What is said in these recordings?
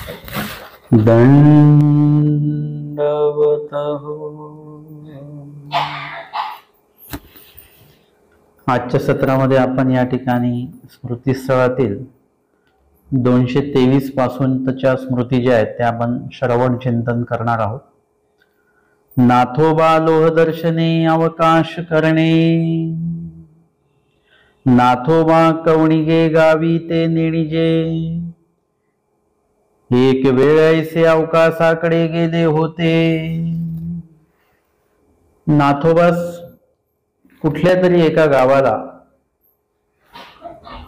दंडवतः। आजच्या सत्रामध्ये आपण या ठिकाणी स्मृतीस्थळातील 223 पासूनच्या स्मृती ज्या आहेत त्या आपण श्रवण चिंतन करणार आहोत। नाथोबा लोह दर्शने अवकाश करणे, नाथोबा कवणिगे गावी ते नेणिजे, एक वेळ ऐसे अवकाशाकडे गेले होते। नाथोबास कुठल्या तरी एका गावाला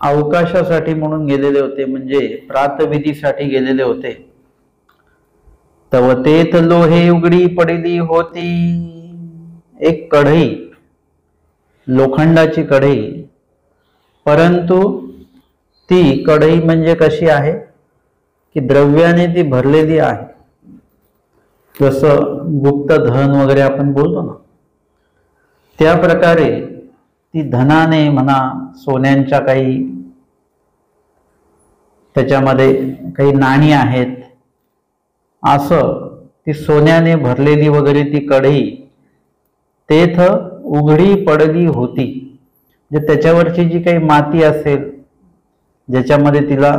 अवकाशासाठी म्हणून गेलेले होते, म्हणजे प्रातविधीसाठी गेलेले होते। तव तेथ लोहे उघडी पडली होती। एक कढई, लोखंडाची कढई, परंतु ती कढई म्हणजे कशी आहे की द्रव्याने ती भरलेली आहे। जसं गुप्त धन वगैरे आपण बोलतो ना, त्या प्रकारे ती धनाने म्हणा, सोन्यांच्या काही त्याच्यामध्ये काही नाणी आहेत, असं ती सोन्याने भरलेली वगैरे ती कढई तेथ उघडी पडली होती। जे त्याच्यावरची जी काही माती असेल, ज्याच्यामध्ये तिला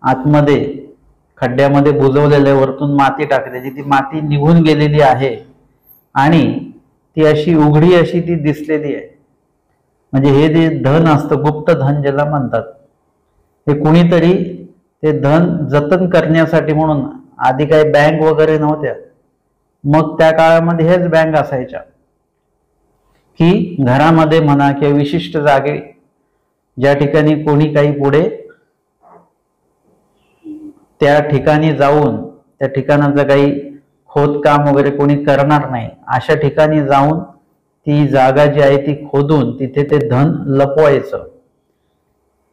आतमध्ये खड्ड्यामध्ये बुजवलेल्या वरतून माती टाकलेली, ती माती निघून गेलेली आहे आणि ती अशी उघडी अशी ती दिसलेली आहे। म्हणजे हे जे धन असतं, गुप्त धन ज्याला म्हणतात, हे कुणीतरी ते धन जतन करण्यासाठी म्हणून, आधी काही बँक वगैरे नव्हत्या, मग त्या काळामध्ये हेच बँक असायच्या की घरामध्ये म्हणा किंवा विशिष्ट जागे ज्या ठिकाणी कोणी काही पुढे त्या ठिकाणी जाऊन, त्या ठिकाणाचं काही खोदकाम वगैरे कोणी करणार नाही, अशा ठिकाणी जाऊन ती जागा जी आहे ती खोदून तिथे ते धन लपवायचं।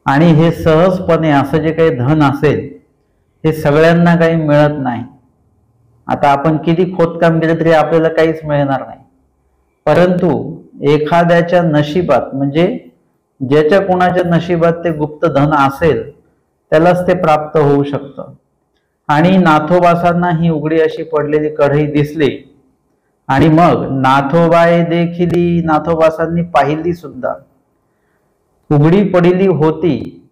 आणि हे सहजपणे असं जे काही धन असेल हे सगळ्यांना काही मिळत नाही। आता आपण किती खोदकाम केलं तरी आपल्याला काहीच मिळणार नाही, परंतु एखाद्याच्या नशिबात, म्हणजे ज्याच्या कोणाच्या नशिबात ते गुप्त धन असेल त्यालाच ते प्राप्त होऊ शकतं। आणि नाथोबासांना ही उघडी अशी पडलेली कढई दिसली आणि मग नाथोबाए देखिली, नाथोबासांनी पाहिली सुद्धा, उघडी पडलेली होती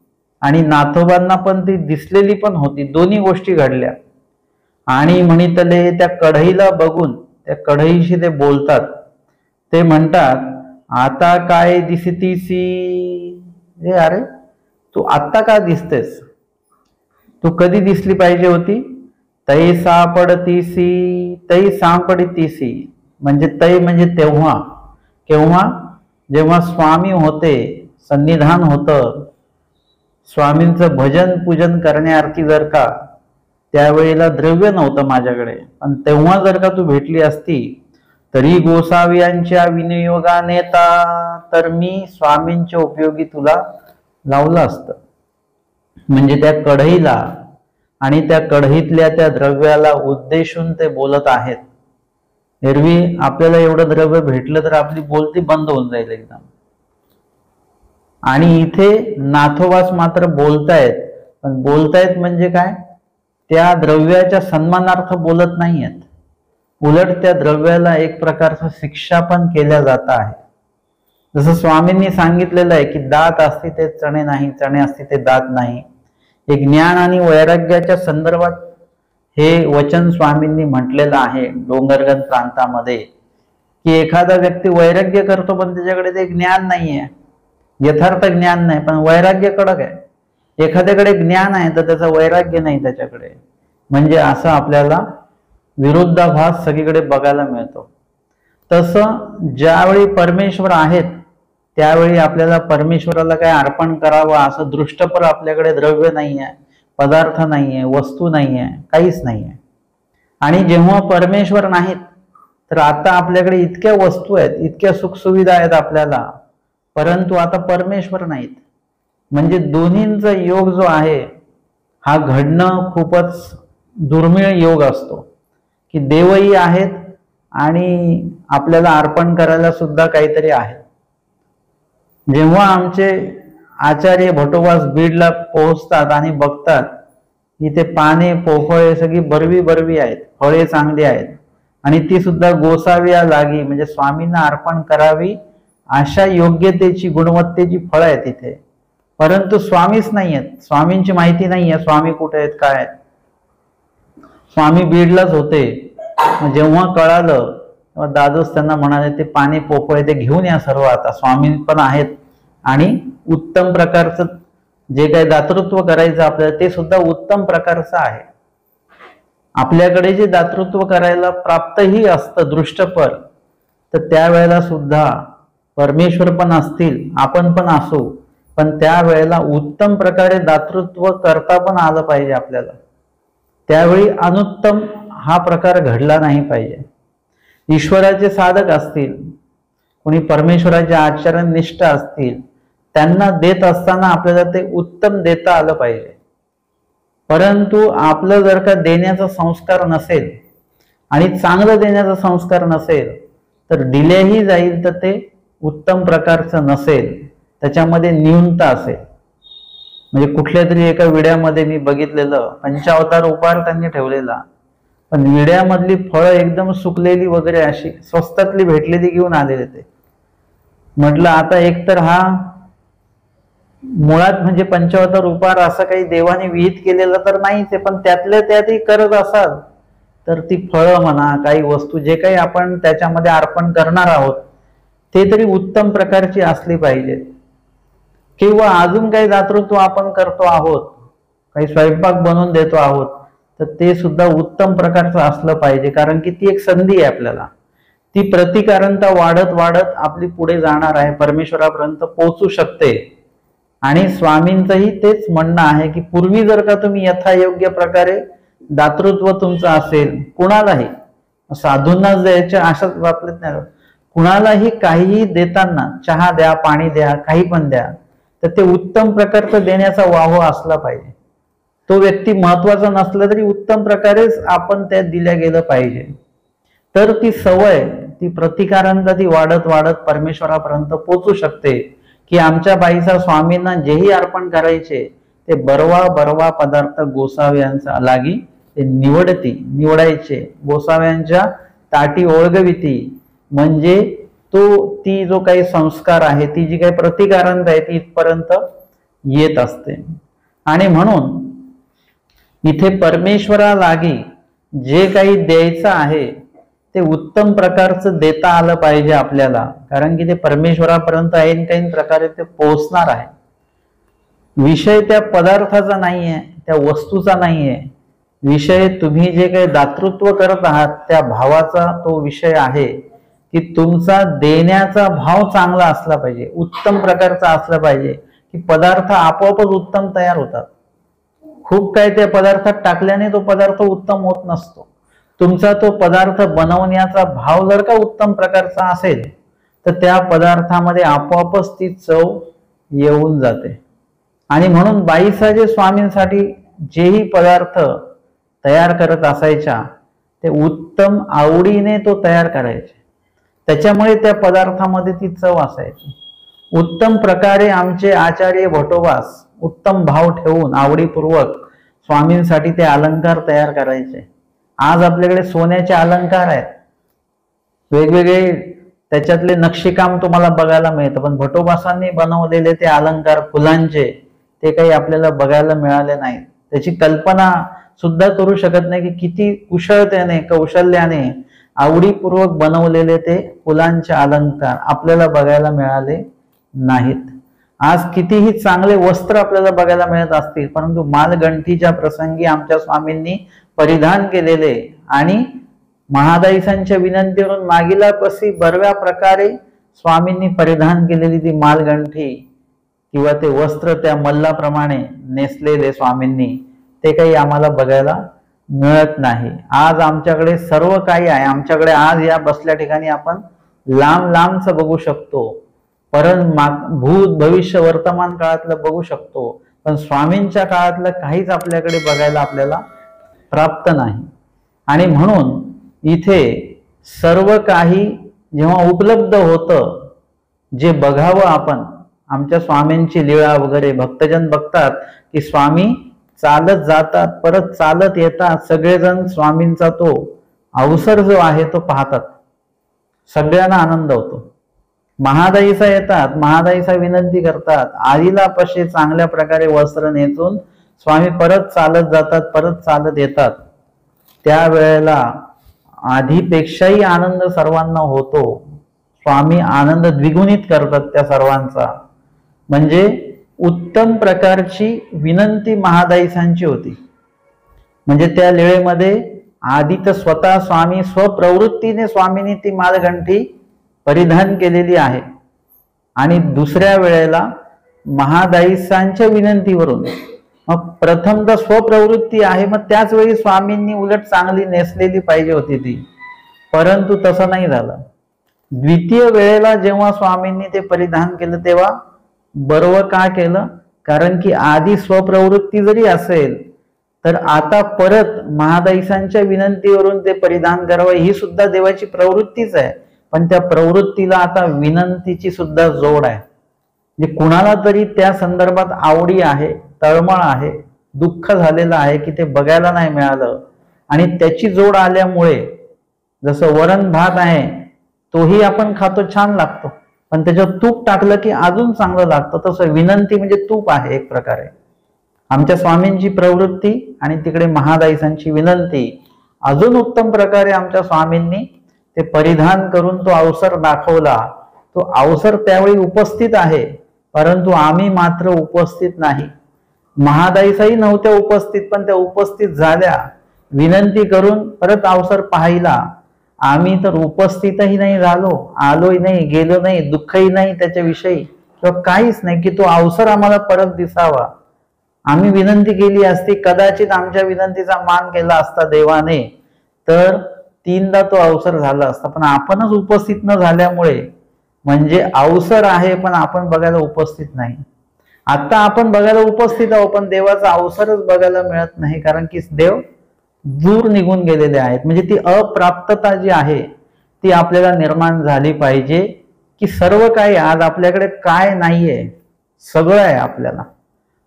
आणि नाथोबांना पण ती दिसलेली पण होती। दोन्ही गोष्टी घडल्या। आणि म्हणितले त्या कढईला बघून त्या कढईशी ते बोलतात, ते म्हणतात, आता काय दिसतीसी? अरे तू आत्ता का दिसतेस? तू कधी दिसली पाहिजे होती? तै सापडतीसी, तै सापडतीसी म्हणजे तै म्हणजे तेव्हा, केव्हा? जेव्हा स्वामी होते, सन्निधान होतं, स्वामींचं भजन पूजन करण्यार्थी जर का त्यावेळेला द्रव्य नव्हतं माझ्याकडे, पण तेव्हा जर का तू भेटली असती तरी गोसाव्यांच्या विनियोगानेता, तर मी स्वामींच्या उपयोगी तुला लावलं असतं। म्हणजे त्या कढईला आणि त्या कढईतल्या त्या द्रव्याला उद्देशून ते बोलत आहेत। एरवी आपल्याला एवढं द्रव्य भेटलं तर आपली बोलती बंद होऊन जाईल एकदम, आणि इथे नाथोबास मात्र बोलतायत। पण बोलतायत म्हणजे काय? त्या द्रव्याच्या सन्मानार्थ बोलत नाहीयेत, उलट त्या द्रव्याला एक प्रकारचं शिक्षा पण केल्या जात आहे। जसं स्वामींनी सांगितलेलं आहे की दात असते ते चणे नाही, चणे असते ते दात नाही। एक ज्ञान आणि वैराग्याच्या संदर्भात हे वचन स्वामींनी म्हटलेलं आहे डोंगरगण प्रांतामध्ये, की एखादा व्यक्ती वैराग्य करतो पण त्याच्याकडे ते ज्ञान नाहीये, यथार्थ ज्ञान नाही, पण वैराग्य कडक आहे। एखाद्याकडे ज्ञान आहे तर त्याचं वैराग्य नाही त्याच्याकडे, म्हणजे असं आपल्याला विरुद्धाभास सगळीकडे बघायला मिळतो। तसं ज्यावेळी परमेश्वर आहेत त्यावेळी आपल्याला परमेश्वराला काय अर्पण करावं असं दृष्टपर आपल्याकडे द्रव्य नाहीये, पदार्थ नाहीये, वस्तू नाहीये, काहीच नाहीये। आणि जेव्हा परमेश्वर नाहीत तर आता आपल्याकडे इतक्या वस्तू आहेत, इतक्या सुखसुविधा आहेत आपल्याला, परंतु आता परमेश्वर नाहीत। म्हणजे दोन्हींचा योग जो आहे हा घडणं खूपच दुर्मिळ योग असतो, की देवही आहेत आणि आपल्याला अर्पण करायला सुद्धा काहीतरी आहे। जेव्हा आमचे आचार्य भटोबास बीडला पोहोचतात आणि बघतात इथे पाने पोफळे सगळी बरवी बरवी आहेत, फळे चांगली आहेत आणि ती सुद्धा गोसाव्या लागी म्हणजे स्वामींना अर्पण करावी अशा योग्यतेची गुणवत्तेची फळं आहेत इथे. परंतु स्वामीच नाही आहेत, स्वामींची माहिती नाही आहे स्वामी कुठे आहेत काय आहेत. स्वामी बीडलाच होते, जेव्हा कळालं तेव्हा दादूस त्यांना म्हणाले ते पाने पोफळे ते घेऊन या सर्व, आता स्वामी पण आहेत आणि उत्तम प्रकारचं जे काही दातृत्व करायचं आपल्याला ते सुद्धा उत्तम प्रकारचं आहे. आपल्याकडे जे दातृत्व करायला प्राप्तही असतं दृष्टफळ, तर त्यावेळेला सुद्धा परमेश्वर पण असतील आपण पण असू, पण त्यावेळेला उत्तम प्रकारे दातृत्व करता पण आलं पाहिजे आपल्याला. त्यावेळी अनुत्तम हा प्रकार घडला नाही पाहिजे. ईश्वराचे साधक असतील, कोणी परमेश्वराचे आचरणनिष्ठ असतील, त्यांना देत असताना आपल्याला ते उत्तम देता आलं पाहिजे. परंतु आपलं जर का देण्याचा संस्कार नसेल आणि चांगलं देण्याचा संस्कार नसेल तर दिलेही जाईल तर ते उत्तम प्रकारचं नसेल, त्याच्यामध्ये न्यूनता असेल. म्हणजे कुठल्या तरी एका विड्यामध्ये मी बघितलेलं पंचावतार उपहार त्यांनी ठेवलेला, पण विड्यामधली फळं एकदम सुकलेली वगैरे अशी स्वस्तातली भेटलेली घेऊन आलेले ते. म्हटलं आता एकतर हा मुळात म्हणजे पंचावतार उपहार असं काही देवाने विहित केलेलं तर नाहीच आहे, पण त्यातल्या त्यातही करत असाल तर ती फळं म्हणा काही वस्तू जे काही आपण त्याच्यामध्ये अर्पण करणार आहोत ते तरी उत्तम प्रकारची असली पाहिजे. किंवा अजून काही दातृत्व आपण करतो आहोत, काही स्वयंपाक बनवून देतो आहोत, तर ते सुद्धा उत्तम प्रकारचं असलं पाहिजे. कारण की ती एक संधी आहे आपल्याला, ती प्रतिकारंता वाढत वाढत आपली पुढे जाणार आहे, परमेश्वरापर्यंत पोहोचू शकते. आणि स्वामींचंही तेच म्हणणं आहे की पूर्वी जर का तुम्ही यथायोग्य प्रकारे दातृत्व तुमचं असेल, कुणालाही साधूंनाच द्यायच्या अशाच बाबतीत नाही, कुणालाही काहीही देताना चहा द्या पाणी द्या काही पण द्या तर ते उत्तम प्रकारचं देण्याचा वाव असला पाहिजे. तो व्यक्ती महत्वाचा नसला तरी उत्तम प्रकारेच आपण त्यात दिल्या गेलं पाहिजे. तर ती सवय ती प्रतिकारांता ती वाढत वाढत परमेश्वरापर्यंत पोचू शकते की आमच्या बाईचा स्वामींना जेही अर्पण करायचे ते बरवा पदार्थ गोसाव्यांचा लागी ते निवडायचे, गोसाव्यांच्या ताटी ओळगविती. म्हणजे ती जो काही संस्कार आहे, ती जी काही प्रतिकारांत आहे ती इथपर्यंत येत असते. आणि म्हणून इथे परमेश्वरा लागी जे काही द्यायचं आहे ते उत्तम प्रकारचं देता आलं पाहिजे आपल्याला, कारण की ते परमेश्वरापर्यंत ऐन काही प्रकारे ते पोहोचणार आहे. विषय त्या पदार्थाचा नाहीये, त्या वस्तूचा नाहीये, विषय तुम्ही जे काही दातृत्व करत आहात त्या भावाचा तो विषय आहे की तुमचा देण्याचा भाव चांगला असला पाहिजे, उत्तम प्रकारचा असला पाहिजे की पदार्थ आपोआपच उत्तम तयार होतात. खूप काय त्या पदार्थात टाकल्याने तो पदार्थ उत्तम होत नसतो. तुमचा तो पदार्थ बनवण्याचा भाव जर का उत्तम प्रकारचा असेल तर त्या पदार्थामध्ये आपोआपच ती चव येऊन जाते. आणि म्हणून बाईसा जे स्वामींसाठी जेही पदार्थ तयार करत असायच्या ते उत्तम आवडीने तो तयार करायचे, त्याच्यामुळे त्या पदार्थामध्ये ती चव असायची. उत्तम प्रकारे आमचे आचार्य भटोबास उत्तम भाव ठेवून आवडीपूर्वक स्वामींसाठी ते अलंकार तयार करायचे. आज आपल्याकडे सोन्याचे अलंकार आहेत वेगवेगळे, त्याच्यातले नक्षीकाम तुम्हाला बघायला मिळतं, पण भटोबासांनी बनवलेले ते अलंकार फुलांचे ते काही आपल्याला बघायला मिळाले नाहीत. त्याची कल्पना सुद्धा करू शकत नाही की किती कुशलतेने कौशल्याने आवडीपूर्वक बनवलेले ते फुलांचे अलंकार आपल्याला बघायला मिळाले नाहीत. आज कितीही चांगले वस्त्र आपल्याला बघायला मिळत असतील, परंतु मालगंठीच्या प्रसंगी आमच्या स्वामींनी परिधान केलेले आणि महादाईसांच्या विनंतीवरून मागीला कशी बरव्या प्रकारे स्वामींनी परिधान केलेली ती मालगंठी किंवा ते वस्त्र त्या मल्लाप्रमाणे नेसलेले स्वामींनी ते काही आम्हाला बघायला मिळत नाही. आज आमच्याकडे सर्व काही आहे, आमच्याकडे आज या बसल्या ठिकाणी आपण लांब लांबच बघू शकतो, भूत भविष्य वर्तमान काळातलं बघू शकतो, पण स्वामींच्या काळातलं काहीच आपल्याकडे बघायला आपल्याला प्राप्त नाही. आणि म्हणून इथे सर्व काही जेव्हा उपलब्ध होतं जे बघावं आपण, आमच्या स्वामींची लीळा वगैरे भक्तजन बघतात की स्वामी चालत जातात, परत चालत येतात, सगळेजण स्वामींचा तो अवसर जो आहे तो पाहतात, सगळ्यांना आनंद होतो. महादाईचा येतात, महादाईचा विनंती करतात, आईला पशे चांगल्या प्रकारे वस्त्र नेसून स्वामी परत चालत जातात, परत चालत येतात. त्यावेळेला आधीपेक्षाही आनंद सर्वांना होतो. स्वामी आनंद द्विगुणित करतात त्या सर्वांचा. म्हणजे उत्तम प्रकारची विनंती महादाईसांची होती. म्हणजे त्या लेळेमध्ये आधी तर स्वतः स्वामी स्वप्रवृत्तीने स्वामींनी ती माळगंठी परिधान केलेली आहे, आणि दुसऱ्या वेळेला महादाईसांच्या विनंतीवरून मग प्रथम तर स्वप्रवृत्ती आहे, मग त्याच वेळी स्वामींनी उलट चांगली नेसलेली पाहिजे होती ती, परंतु तसं नाही झालं. द्वितीय वेळेला जेव्हा स्वामींनी ते परिधान केलं तेव्हा बरोबर का केलं? कारण की आधी स्वप्रवृत्ती जरी असेल तर आता परत महादाईसांच्या विनंतीवरून ते परिधान करावं ही सुद्धा देवाची प्रवृत्तीच आहे, पण त्या प्रवृत्तीला आता विनंतीची सुद्धा जोड आहे. म्हणजे कुणाला तरी त्या संदर्भात आवडी आहे, तळमळ आहे, दुःख झालेलं आहे की ते बघायला नाही मिळालं, आणि त्याची जोड आल्यामुळे जसं वरण भात आहे तोही आपण खातो, छान लागतो, पण त्याच्यात तूप टाकलं की अजून चांगलं लागतं. तसं विनंती म्हणजे तूप आहे एक प्रकारे. आमच्या स्वामींची प्रवृत्ती आणि तिकडे महादाईसांची विनंती अजून उत्तम प्रकारे आमच्या स्वामींनी ते परिधान करून तो अवसर दाखवला. तो अवसर त्यावेळी उपस्थित आहे, परंतु आम्ही मात्र उपस्थित नाही. महादाईसाही नव्हत्या उपस्थित, पण त्या उपस्थित झाल्या विनंती करून परत अवसर पाहिला. आम्ही तर उपस्थितही नाही झालो, आलोही नाही, गेलो नाही, दुःखही नाही त्याच्याविषयी किंवा काहीच नाही की तो अवसर आम्हाला परत दिसावा. आम्ही विनंती केली असती, कदाचित आमच्या विनंतीचा मान केला असता देवाने, तर 3दा तो अवसर झाला असता, पण आपणच उपस्थित न झाल्यामुळे म्हणजे अवसर आहे पण आपण बघायला उपस्थित नाही. आता आपण बघायला उपस्थित आहोत पण देवाचा अवसरच बघायला मिळत नाही, कारण की देव दूर निघून गेलेले आहेत. म्हणजे ती अप्राप्तता जी आहे ती आपल्याला निर्माण झाली पाहिजे की सर्व काही आज आपल्याकडे काय नाहीये, सगळं आहे आपल्याला.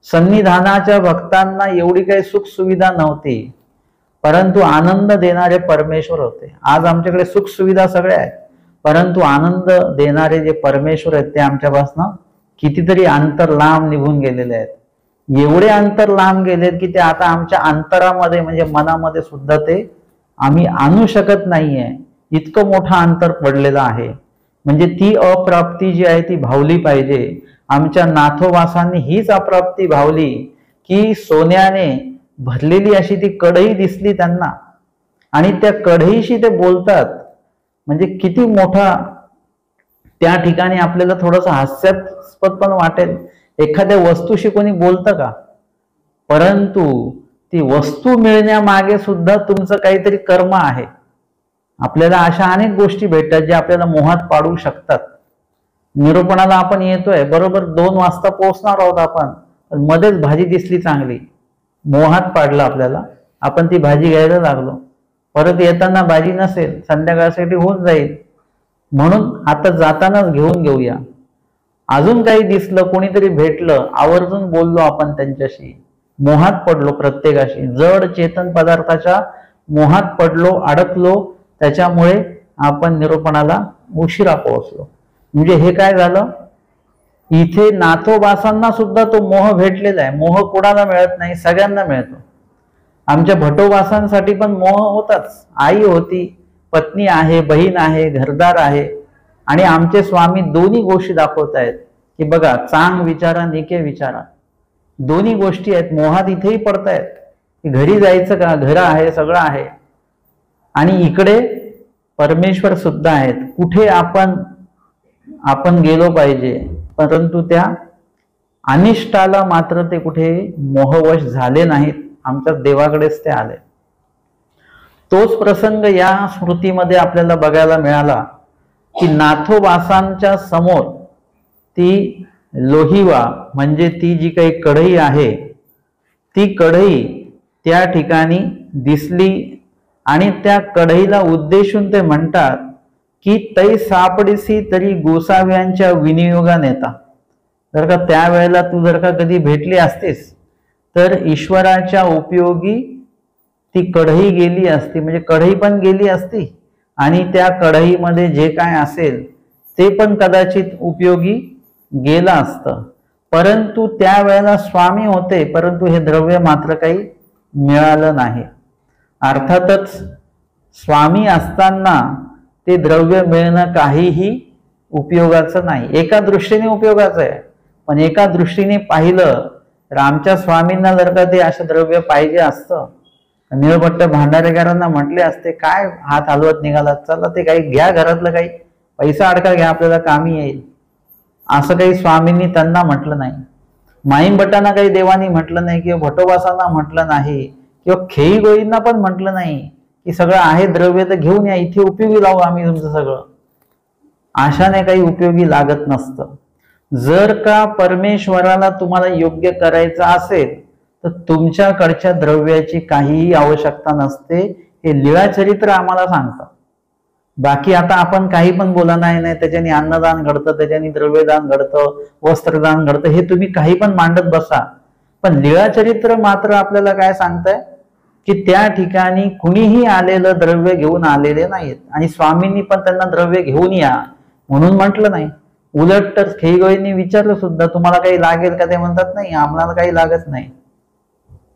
सन्निधानाच्या भक्तांना एवढी काही सुख सुविधा नव्हती, परंतु आनंद देणारे परमेश्वर होते. आज आमच्याकडे सुख सुविधा सगळ्या आहेत, परंतु आनंद देणारे जे परमेश्वर आहेत ते आमच्यापासून कितीतरी अंतर लांब निघून गेलेले आहेत. एवढे अंतर लांब गेलेत की ते आता आमच्या अंतरामध्ये म्हणजे मनामध्ये सुद्धा ते आम्ही आणू शकत नाहीये, इतकं मोठं अंतर पडलेलं आहे. म्हणजे ती अप्राप्ती जी आहे ती भावली पाहिजे. आमच्या नाथोबासांनी हीच अप्राप्ती भावली की सोन्याने भरलेली अशी ती कढई दिसली त्यांना, आणि त्या कढईशी ते बोलतात. म्हणजे किती मोठा त्या ठिकाणी आपल्याला थोडंसं हास्यास्पद पण वाटेल, एखाद्या वस्तूशी कोणी बोलतं का? परंतु ती वस्तू मिळण्यामागे सुद्धा तुमचं काहीतरी कर्म आहे. आपल्याला अशा अनेक गोष्टी भेटतात ज्या आपल्याला मोहात पाडू शकतात. निरूपणाला आपण येतोय, बरोबर 2 वाजता पोहोचणार आहोत आपण, पण मध्येच भाजी दिसली चांगली, मोहात पाडलं आपल्याला, आपण ती भाजी घ्यायला लागलो, परत येताना भाजी नसेल, संध्याकाळसाठी होऊन जाईल, म्हणून आता जातानाच घेऊन घेऊया. अजून काही दिसलं, कोणीतरी भेटलं, आवर्जून बोललो आपण त्यांच्याशी, मोहात पडलो, प्रत्येकाशी जड चेतन पदार्थाच्या मोहात पडलो, अडकलो. त्याच्यामुळे आपण निरूपणाला उशिरा पोहोचलो. म्हणजे हे काय झालं, इथे नाथोबासांना सुद्धा तो मोह भेटलेला आहे. मोह कोणाला मिळत नाही, सगळ्यांना मिळतो. आमच्या भटोबासांसाठी पण मोह होताच. आई होती, पत्नी आहे, बहीण आहे, घरदार आहे, आणि आमचे स्वामी दोन्ही गोष्टी दाखवत आहेत की बघा, चांग विचारा निके विचारा, दोन्ही गोष्टी आहेत. मोहात इथेही पडतायत की घरी जायचं का, घर आहे, सगळं आहे, आणि इकडे परमेश्वर सुद्धा आहेत. कुठे आपण गेलो पाहिजे, परंतु त्या अनिष्टाला मात्र ते कुठे मोहवश झाले नाहीत, आमच्या देवाकडेच ते आले. तोच प्रसंग या स्मृतीमध्ये आपल्याला बघायला मिळाला की नाथोबासांच्या समोर ती लोहिवा म्हणजे ती जी काही कढई आहे ती कढई त्या ठिकाणी दिसली, आणि त्या कढईला उद्देशून ते म्हणतात की तै सापडीसी तरी गोसाव्यांच्या विनियोगा नेता. जर का त्यावेळेला तू जर का कधी भेटली असतीस तर ईश्वराच्या उपयोगी ती कढई गेली असती, म्हणजे कढई पण गेली असती आणि त्या कढईमध्ये जे काय असेल ते पण कदाचित उपयोगी गेलं असतं. परंतु त्यावेळेला स्वामी होते, परंतु हे द्रव्य मात्र काही मिळालं नाही. अर्थातच स्वामी असताना ते द्रव्य मिळणं काहीही उपयोगाचं नाही. एका दृष्टीने उपयोगाचं आहे, पण एका दृष्टीने पाहिलं तर आमच्या स्वामींना जर का ते असं द्रव्य पाहिजे असतं, निळपट्ट भांडारेकरांना म्हटले असते, काय हात हलवत निघालात, चला ते काही घ्या, घरातलं काही पैसा अडका घ्या, आपल्याला कामी येईल. असं काही स्वामींनी त्यांना म्हटलं नाही. माईंभटांना काही देवानी म्हटलं नाही, किंवा भटोबासांना म्हटलं नाही, किंवा खेई गोईंना पण म्हटलं नाही की सगळं आहे द्रव्य तर घेऊन या, इथे उपयोगी लावू आम्ही तुमचं सगळं. आशाने काही उपयोगी लागत नसतं. जर का परमेश्वराला तुम्हाला योग्य करायचं असेल तर तुमच्याकडच्या द्रव्याची काहीही आवश्यकता नसते. हे लीळाचरित्र आम्हाला सांगतं. बाकी आता आपण काही पण बोला नाही, त्याच्याने अन्नदान घडतं, त्याच्याने द्रव्यदान घडतं, वस्त्रदान घडतं, हे तुम्ही काही पण मांडत बसा. पण लीळाचरित्र मात्र आपल्याला काय सांगतंय की त्या ठिकाणी कुणीही आलेलं द्रव्य घेऊन आलेले नाहीत, आणि स्वामींनी पण त्यांना द्रव्य घेऊन या म्हणून म्हटलं नाही. उलट तर खेईगोईंनी विचारलं सुद्धा, तुम्हाला काही लागेल का? ते म्हणतात नाही, आम्हाला काही लागत नाही.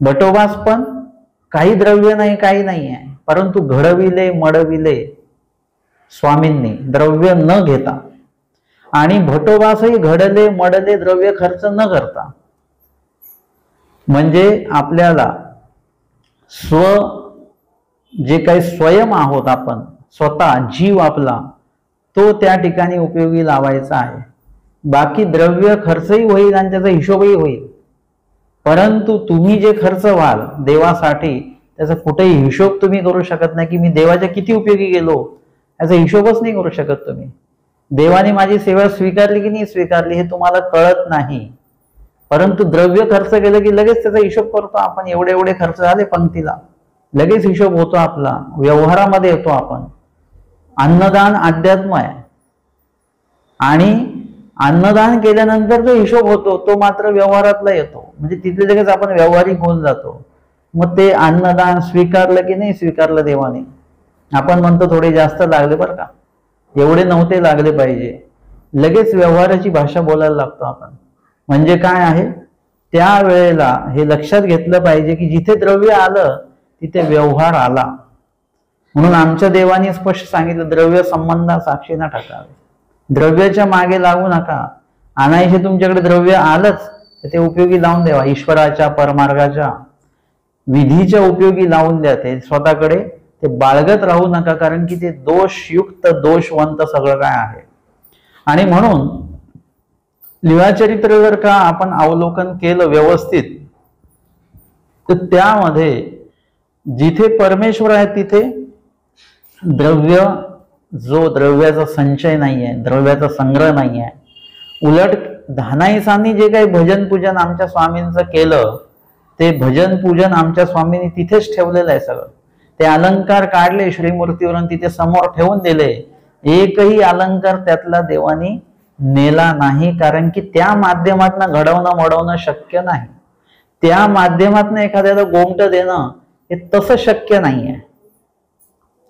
भटोबास पण काही द्रव्य नाही, काही नाही आहे, परंतु घडविले मडविले स्वामींनी द्रव्य न घेता, आणि भटोबासही घडले मडले द्रव्य खर्च न करता. म्हणजे आपल्याला जे काही स्वयं आहोत आपण, स्वतः जीव आपला, तो त्या ठिकाणी उपयोगी लावायचा आहे. बाकी द्रव्य खर्चही होईल आणि त्याचा हिशोबही होईल, परंतु तुम्ही जे खर्च व्हाल देवासाठी त्याचा कुठेही हिशोब तुम्ही करू शकत नाही की मी देवाच्या किती उपयोगी गेलो, याचा हिशोबच नाही करू शकत तुम्ही. देवाने माझी सेवा स्वीकारली की नाही स्वीकारली हे तुम्हाला कळत नाही, परंतु द्रव्य खर्च केलं की लगेच त्याचा हिशोब करतो आपण. एवढे एवढे खर्च झाले पंक्तीला, लगेच हिशोब होतो आपला, व्यवहारामध्ये येतो आपण. अन्नदान अध्यात्म आहे, आणि अन्नदान केल्यानंतर जो हिशोब होतो तो मात्र व्यवहारातला येतो. म्हणजे तिथे लगेच आपण व्यवहारिक होऊन जातो. मग ते अन्नदान स्वीकारलं की नाही स्वीकारलं देवाने, आपण म्हणतो थोडे जास्त लागले बरं का, एवढे नव्हते लागले पाहिजे, लगेच व्यवहाराची भाषा बोलायला लागतो आपण. म्हणजे काय आहे, त्या वेळेला हे लक्षात घेतलं पाहिजे की जिथे द्रव्य आलं तिथे व्यवहार आला. म्हणून आमच्या देवाने स्पष्ट सांगितलं, द्रव्य संबंधा साक्षीना टाकावे, द्रव्याच्या मागे लागू नका. आणायचे तुमच्याकडे द्रव्य आलंच ते उपयोगी लावून द्यावा, ईश्वराच्या परमार्गाच्या विधीच्या उपयोगी लावून द्या. ते स्वतःकडे ते बाळगत राहू नका, कारण की ते दोषयुक्त दोषवंत सगळं काय आहे. आणि म्हणून लीळाचरित्र जर का आपण अवलोकन केलं व्यवस्थित, तर त्यामध्ये जिथे परमेश्वर आहे तिथे द्रव्य, जो द्रव्याचा संचय नाही आहे, द्रव्याचा संग्रह नाही आहे. उलट धानाईसांनी जे काही भजन पूजन आमच्या स्वामींचं केलं, ते भजन पूजन आमच्या स्वामींनी तिथेच ठेवलेलं आहे सगळं. ते अलंकार काढले श्रीमूर्तीवरून तिथे समोर ठेवून दिले, एकही अलंकार त्यातला देवानी नेला नाही, कारण की त्या माध्यमातून घडवणं मडवणं शक्य नाही. त्या माध्यमातून एखाद्याला गोमट देणं हे तसं शक्य नाहीये.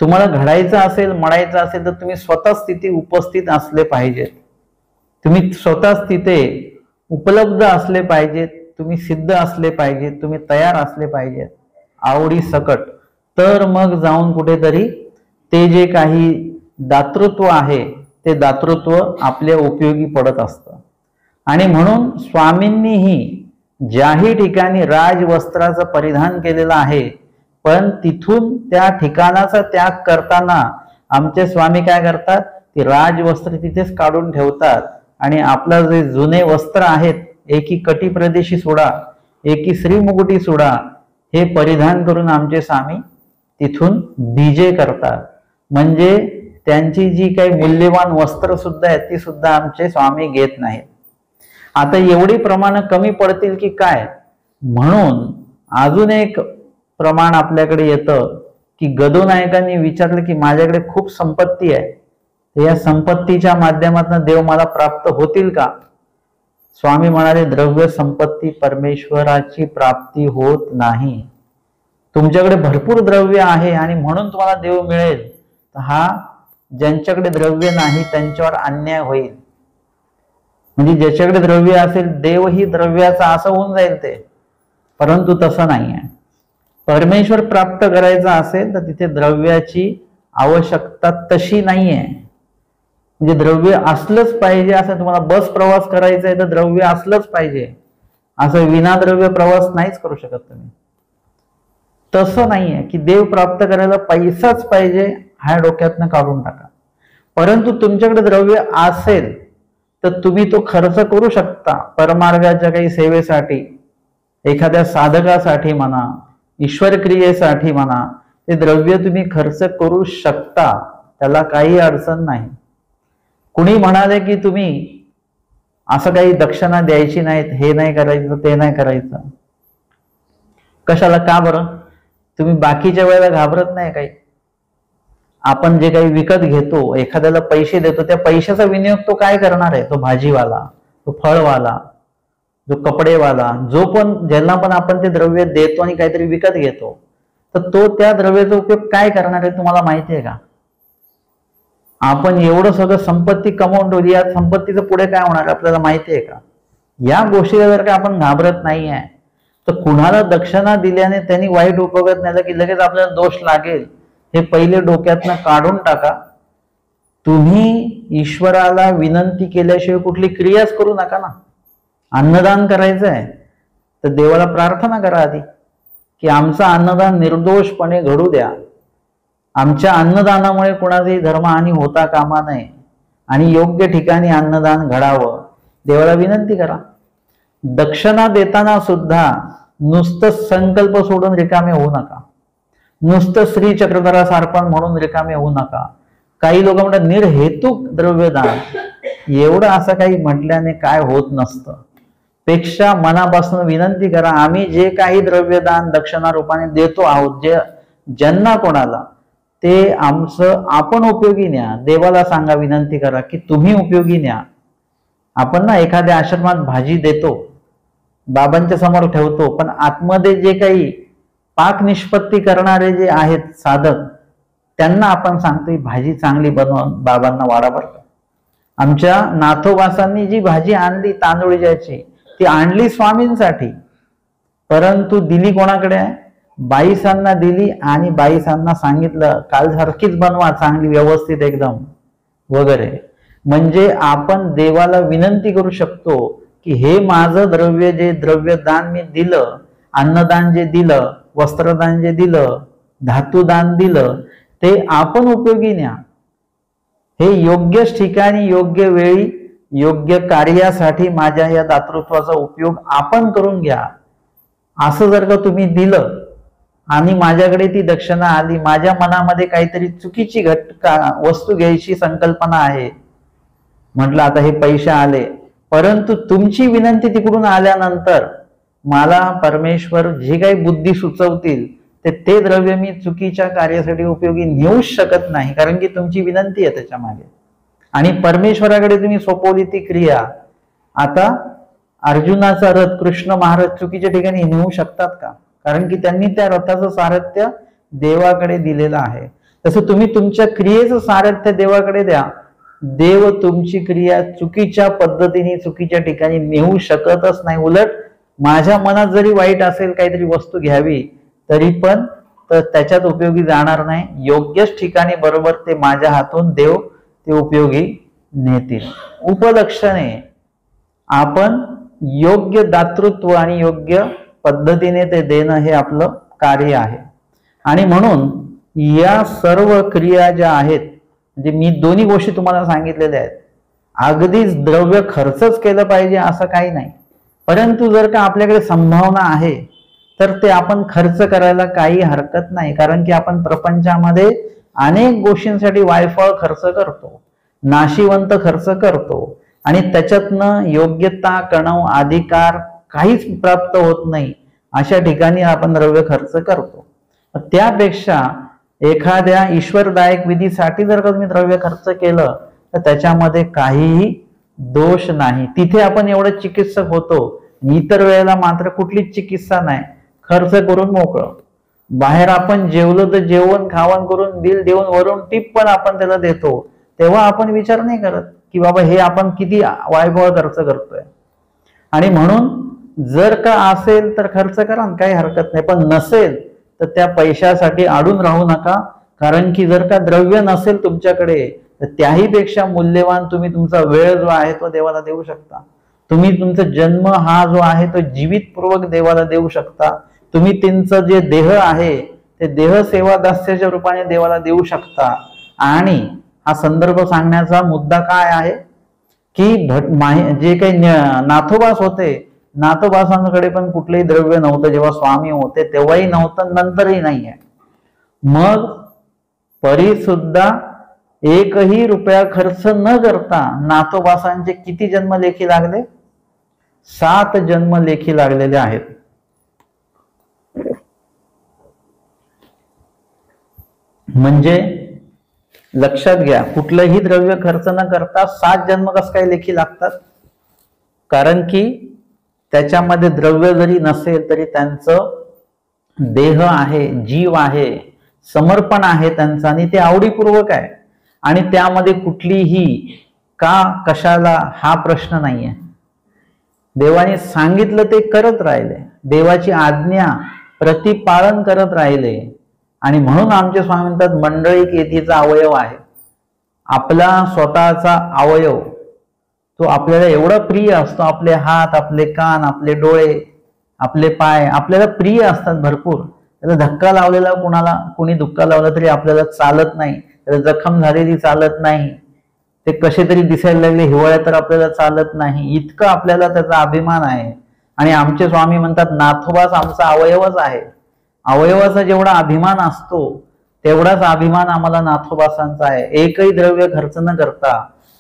तुम्हाला घडायचं असेल मडायचं असेल तर तुम्ही स्वतःच तिथे उपस्थित असले पाहिजेत, तुम्ही स्वतःच तिथे उपलब्ध असले पाहिजेत, तुम्ही सिद्ध असले पाहिजेत, तुम्ही तयार असले पाहिजेत आवडी सकट. तर मग जाऊन कुठेतरी ते जे काही दातृत्व आहे ते दातृत्व आपल्या उपयोगी पडत असतं. आणि म्हणून स्वामींनीही ज्याही ठिकाणी राजवस्त्राचं परिधान केलेलं आहे, पण तिथून त्या ठिकाणाचा त्याग करताना आमचे स्वामी काय करतात, ती राजवस्त्र तिथेच काढून ठेवतात आणि आपला जे जुने वस्त्र आहेत, एकी कटी प्रदेशी सोडा, एकी श्रीमुकुटी सोडा, हे परिधान करून आमचे स्वामी तिथून बीजे करतात. म्हणजे त्यांची जी काही मूल्यवान वस्त्र सुद्धा आहेत ती सुद्धा आमचे स्वामी घेत नाहीत. आता एवढी प्रमाण कमी पडतील की काय, म्हणून अजून एक प्रमाण आपल्याकडे येतं की गदोनायकांनी विचारलं की माझ्याकडे खूप संपत्ती आहे, तर या संपत्तीच्या माध्यमातून देव मला प्राप्त होतील का? स्वामी म्हणाले द्रव्य संपत्ती परमेश्वराची प्राप्ती होत नाही. तुमच्याकडे भरपूर द्रव्य आहे आणि म्हणून तुम्हाला देव मिळेल, तर हा ज्यांच्याकडे द्रव्य नाही त्यांच्यावर अन्याय होईल. म्हणजे ज्याच्याकडे द्रव्य असेल देवही द्रव्याचा असं होऊन जाईल ते. परंतु तसं नाही आहे. परमेश्वर प्राप्त करायचा असेल तर तिथे द्रव्याची आवश्यकता तशी नाहीये. म्हणजे द्रव्य असलंच पाहिजे असं, तुम्हाला बस प्रवास करायचा आहे तर द्रव्य असलंच पाहिजे असं विनाद्रव्य प्रवास नाहीच करू शकत तुम्ही. तसं नाहीये की देव प्राप्त करायला पैसाच पाहिजे, हा डोक्यातनं काढून टाका. परंतु तुमच्याकडे द्रव्य असेल तर तुम्ही तो खर्च करू शकता परमार्गाच्या काही सेवेसाठी, एखाद्या साधकासाठी म्हणा, ईश्वर क्रियेसाठी म्हणा. ते द्रव्य तुम्ही खर्च करू शकता, त्याला काही अडचण नाही. कुणी म्हणाले की तुम्ही असं काही दक्षिणा द्यायची नाहीत, हे नाही करायचं ते नाही करायचं, कशाला, का बरं? तुम्ही बाकीच्या वेळेला घाबरत नाही काही? आपण जे काही विकत घेतो, एखाद्याला पैसे देतो, त्या पैशाचा विनियोग तो काय करणार आहे? तो भाजीवाला, तो फळवाला, जो कपडेवाला, जो पण ज्यांना पण आपण ते द्रव्य देतो आणि काहीतरी विकत घेतो, तर तो त्या द्रव्याचा उपयोग काय करणार आहे तुम्हाला माहिती आहे का? आपण एवढं सगळं संपत्ती कमवून ठेवली, या संपत्तीचं पुढे काय होणार आपल्याला माहिती आहे का? या गोष्टीला जर का आपण घाबरत नाही आहे, तर कुणाला दक्षिणा दिल्याने त्यांनी वाईट उपयोगात नेलं की लगेच आपल्याला दोष लागेल, हे पहिले डोक्यातनं काढून टाका. तुम्ही ईश्वराला विनंती केल्याशिवाय कुठली क्रियाच करू नका ना. अन्नदान करायचं आहे तर देवाला प्रार्थना करा आधी की आमचं अन्नदान निर्दोषपणे घडू द्या, आमच्या अन्नदानामुळे कुणाचाही धर्महानी होता कामा नये आणि योग्य ठिकाणी अन्नदान घडावं, देवाला विनंती करा. दक्षिणा देताना सुद्धा नुसतं संकल्प सोडून रिकामे होऊ नका, नुसतं श्री चक्रधरा सार्पण म्हणून रिकामे होऊ नका. काही लोक म्हणतात निर्हेतुक द्रव्यदान, एवढं असं काही म्हटल्याने काय होत नसतं. पेक्षा मनापासून विनंती करा, आम्ही जे काही द्रव्यदान दक्षिणा रूपाने देतो आहोत, जे ज्यांना कोणाला, ते आमचं आपण उपयोगी न्या. देवाला सांगा, विनंती करा की तुम्ही उपयोगी न्या. आपण ना एखाद्या आश्रमात भाजी देतो, बाबांच्या समोर ठेवतो, पण आतमध्ये जे काही पाक निष्पत्ती करणारे जे आहेत साधक, त्यांना आपण सांगतो भाजी चांगली बनवून बाबांना वाढा बरं का. आमच्या नाथोबासांनी जी भाजी आणली तांदुळीची, ती आणली स्वामींसाठी, परंतु दिली कोणाकडे आहे? बाईसांना दिली आणि बाईसांना सांगितलं काल सारखीच बनवा, चांगली व्यवस्थित एकदम वगैरे. म्हणजे आपण देवाला विनंती करू शकतो की हे माझं द्रव्य, जे द्रव्यदान मी दिलं, अन्नदान जे दिलं, वस्त्रदान जे दिलं, धातुदान दिलं, ते आपण उपयोगी न्या. हे योग्यच ठिकाणी योग्य वेळी योग्य कार्यासाठी माझ्या या दातृत्वाचा उपयोग आपण करून घ्या. असं जर का तुम्ही दिलं आणि माझ्याकडे ती दक्षिणा आली, माझ्या मनामध्ये काहीतरी चुकीची वस्तू घ्यायची संकल्पना आहे, म्हटलं आता हे पैसे आले, परंतु तुमची विनंती तिकडून आल्यानंतर मला परमेश्वर जे काही बुद्धी सुचवतील ते द्रव्य मी चुकीच्या कार्यासाठी उपयोगी नेऊच शकत नाही, कारण की तुमची विनंती आहे त्याच्या मागे. आणि परमेश्वराकडे तुम्ही सोपवली ती क्रिया. आता अर्जुनाचा रथ कृष्ण महाराज चुकीच्या ठिकाणी नेऊ शकतात का? कारण की त्यांनी त्या रथाचं सारथ्य देवाकडे दिलेलं आहे. तसं तुम्ही तुमच्या क्रियेचं सारथ्य देवाकडे द्या. देव तुमची क्रिया चुकीच्या पद्धतीने चुकीच्या ठिकाणी नेऊ शकतच नाही. उलट माझ्या मनात जरी वाईट असेल काहीतरी वस्तू घ्यावी, तरी पण त्याच्यात उपयोगी जाणार नाही. योग्यच ठिकाणी बरोबर ते माझ्या हातून देव ते उपयोगी नेतील. उपलक्षणे आपण योग्य दातृत्व आणि योग्य पद्धतीने ते देणं हे आपलं कार्य आहे. आणि म्हणून या सर्व क्रिया ज्या आहेत, म्हणजे मी दोन्ही गोष्टी तुम्हाला सांगितलेल्या आहेत, अगदीच द्रव्य खर्चच केलं पाहिजे असं काही नाही, परंतु जर का आपल्याकडे संभावना आहे तर ते आपण खर्च करायला काही हरकत नाही. कारण की आपण प्रपंचामध्ये अनेक गोष्टींसाठी वायफळ खर्च करतो, नाशिवंत खर्च करतो, आणि त्याच्यातनं योग्यता, कणव, अधिकार काहीच प्राप्त होत नाही. अशा ठिकाणी आपण द्रव्य खर्च करतो. त्यापेक्षा एखाद्या ईश्वरदायक विधीसाठी जर का तुम्ही द्रव्य खर्च केलं तर त्याच्यामध्ये काहीही दोष नाही. तिथे आपण एवढं चिकित्सक होतो, इतर वेळेला मात्र कुठलीच चिकित्सा नाही, खर्च करून मोकळं. बाहेर आपण जेवलो तर जेवण खावण करून बिल देऊन वरून टिप पण आपण त्याला देतो, तेव्हा आपण विचार नाही करत की बाबा हे आपण किती वायभव खर्च करतोय. आणि म्हणून जर का असेल तर खर्च करा, काही हरकत नाही, पण नसेल तर त्या पैशासाठी अडून राहू नका. कारण की जर का द्रव्य नसेल तुमच्याकडे तर त्याही पेक्षा मूल्यवान तुम्ही तुमचा वेळ जो आहे तो देवाला देऊ शकता. तुम्ही तुमचा जन्म हा जो आहे तो जीवितपूर्वक देवाला देऊ शकता. तुम्ही त्यांचं जे देह आहे ते देह सेवा दास्याच्या रूपाने देवाला देऊ शकता. आणि हा संदर्भ सांगण्याचा मुद्दा काय आहे की जे काही नाथोबास होते, नाथोबासांकडे पण कुठलेही द्रव्य नव्हतं. जेव्हा स्वामी होते तेव्हाही नव्हतं, नंतरही नाहीये. मग परी सुद्धा एकही रुपया खर्च न करता नाथोबासांचे किती जन्म लेखी लागले? 7 जन्म लेखी लागलेले आहेत. म्हणजे लक्षात घ्या, कुठलंही द्रव्य खर्च न करता 7 जन्म कसं काय लेखी लागतात? कारण की त्याच्यामध्ये द्रव्य जरी नसेल तरी त्यांचं देह आहे, जीव आहे, समर्पण आहे त्यांचं, आणि ते आवडीपूर्वक आहे. आणि त्यामध्ये कुठलीही का कशाला हा प्रश्न नाहीये. देवाने सांगितलं ते करत राहिले, देवाची आज्ञा प्रतिपालन करत राहिले. आणि म्हणून आमचे स्वामी म्हणतात मंडळी येथीचा अवयव आहे. आपला स्वतःचा अवयव तो आपल्याला एवढा प्रिय असतो. आपले हात, आपले कान, आपले डोळे, आपले पाय आपल्याला प्रिय असतात भरपूर. त्याला धक्का लावलेला कोणी धक्का लावला तरी आपल्याला चालत नाही, त्याला जखम झालेली चालत नाही, ते कसे तरी दिसायला लागले हिवाळ्यात तर आपल्याला चालत नाही, इतकं आपल्याला त्याचा अभिमान आहे. आणि आमचे स्वामी म्हणतात नाथोबास आमचा अवयवच आहे. अवयवाचा जेवढा अभिमान असतो तेवढाच अभिमान आम्हाला नाथोबासांचा आहे, एकही द्रव्य खर्च न करता.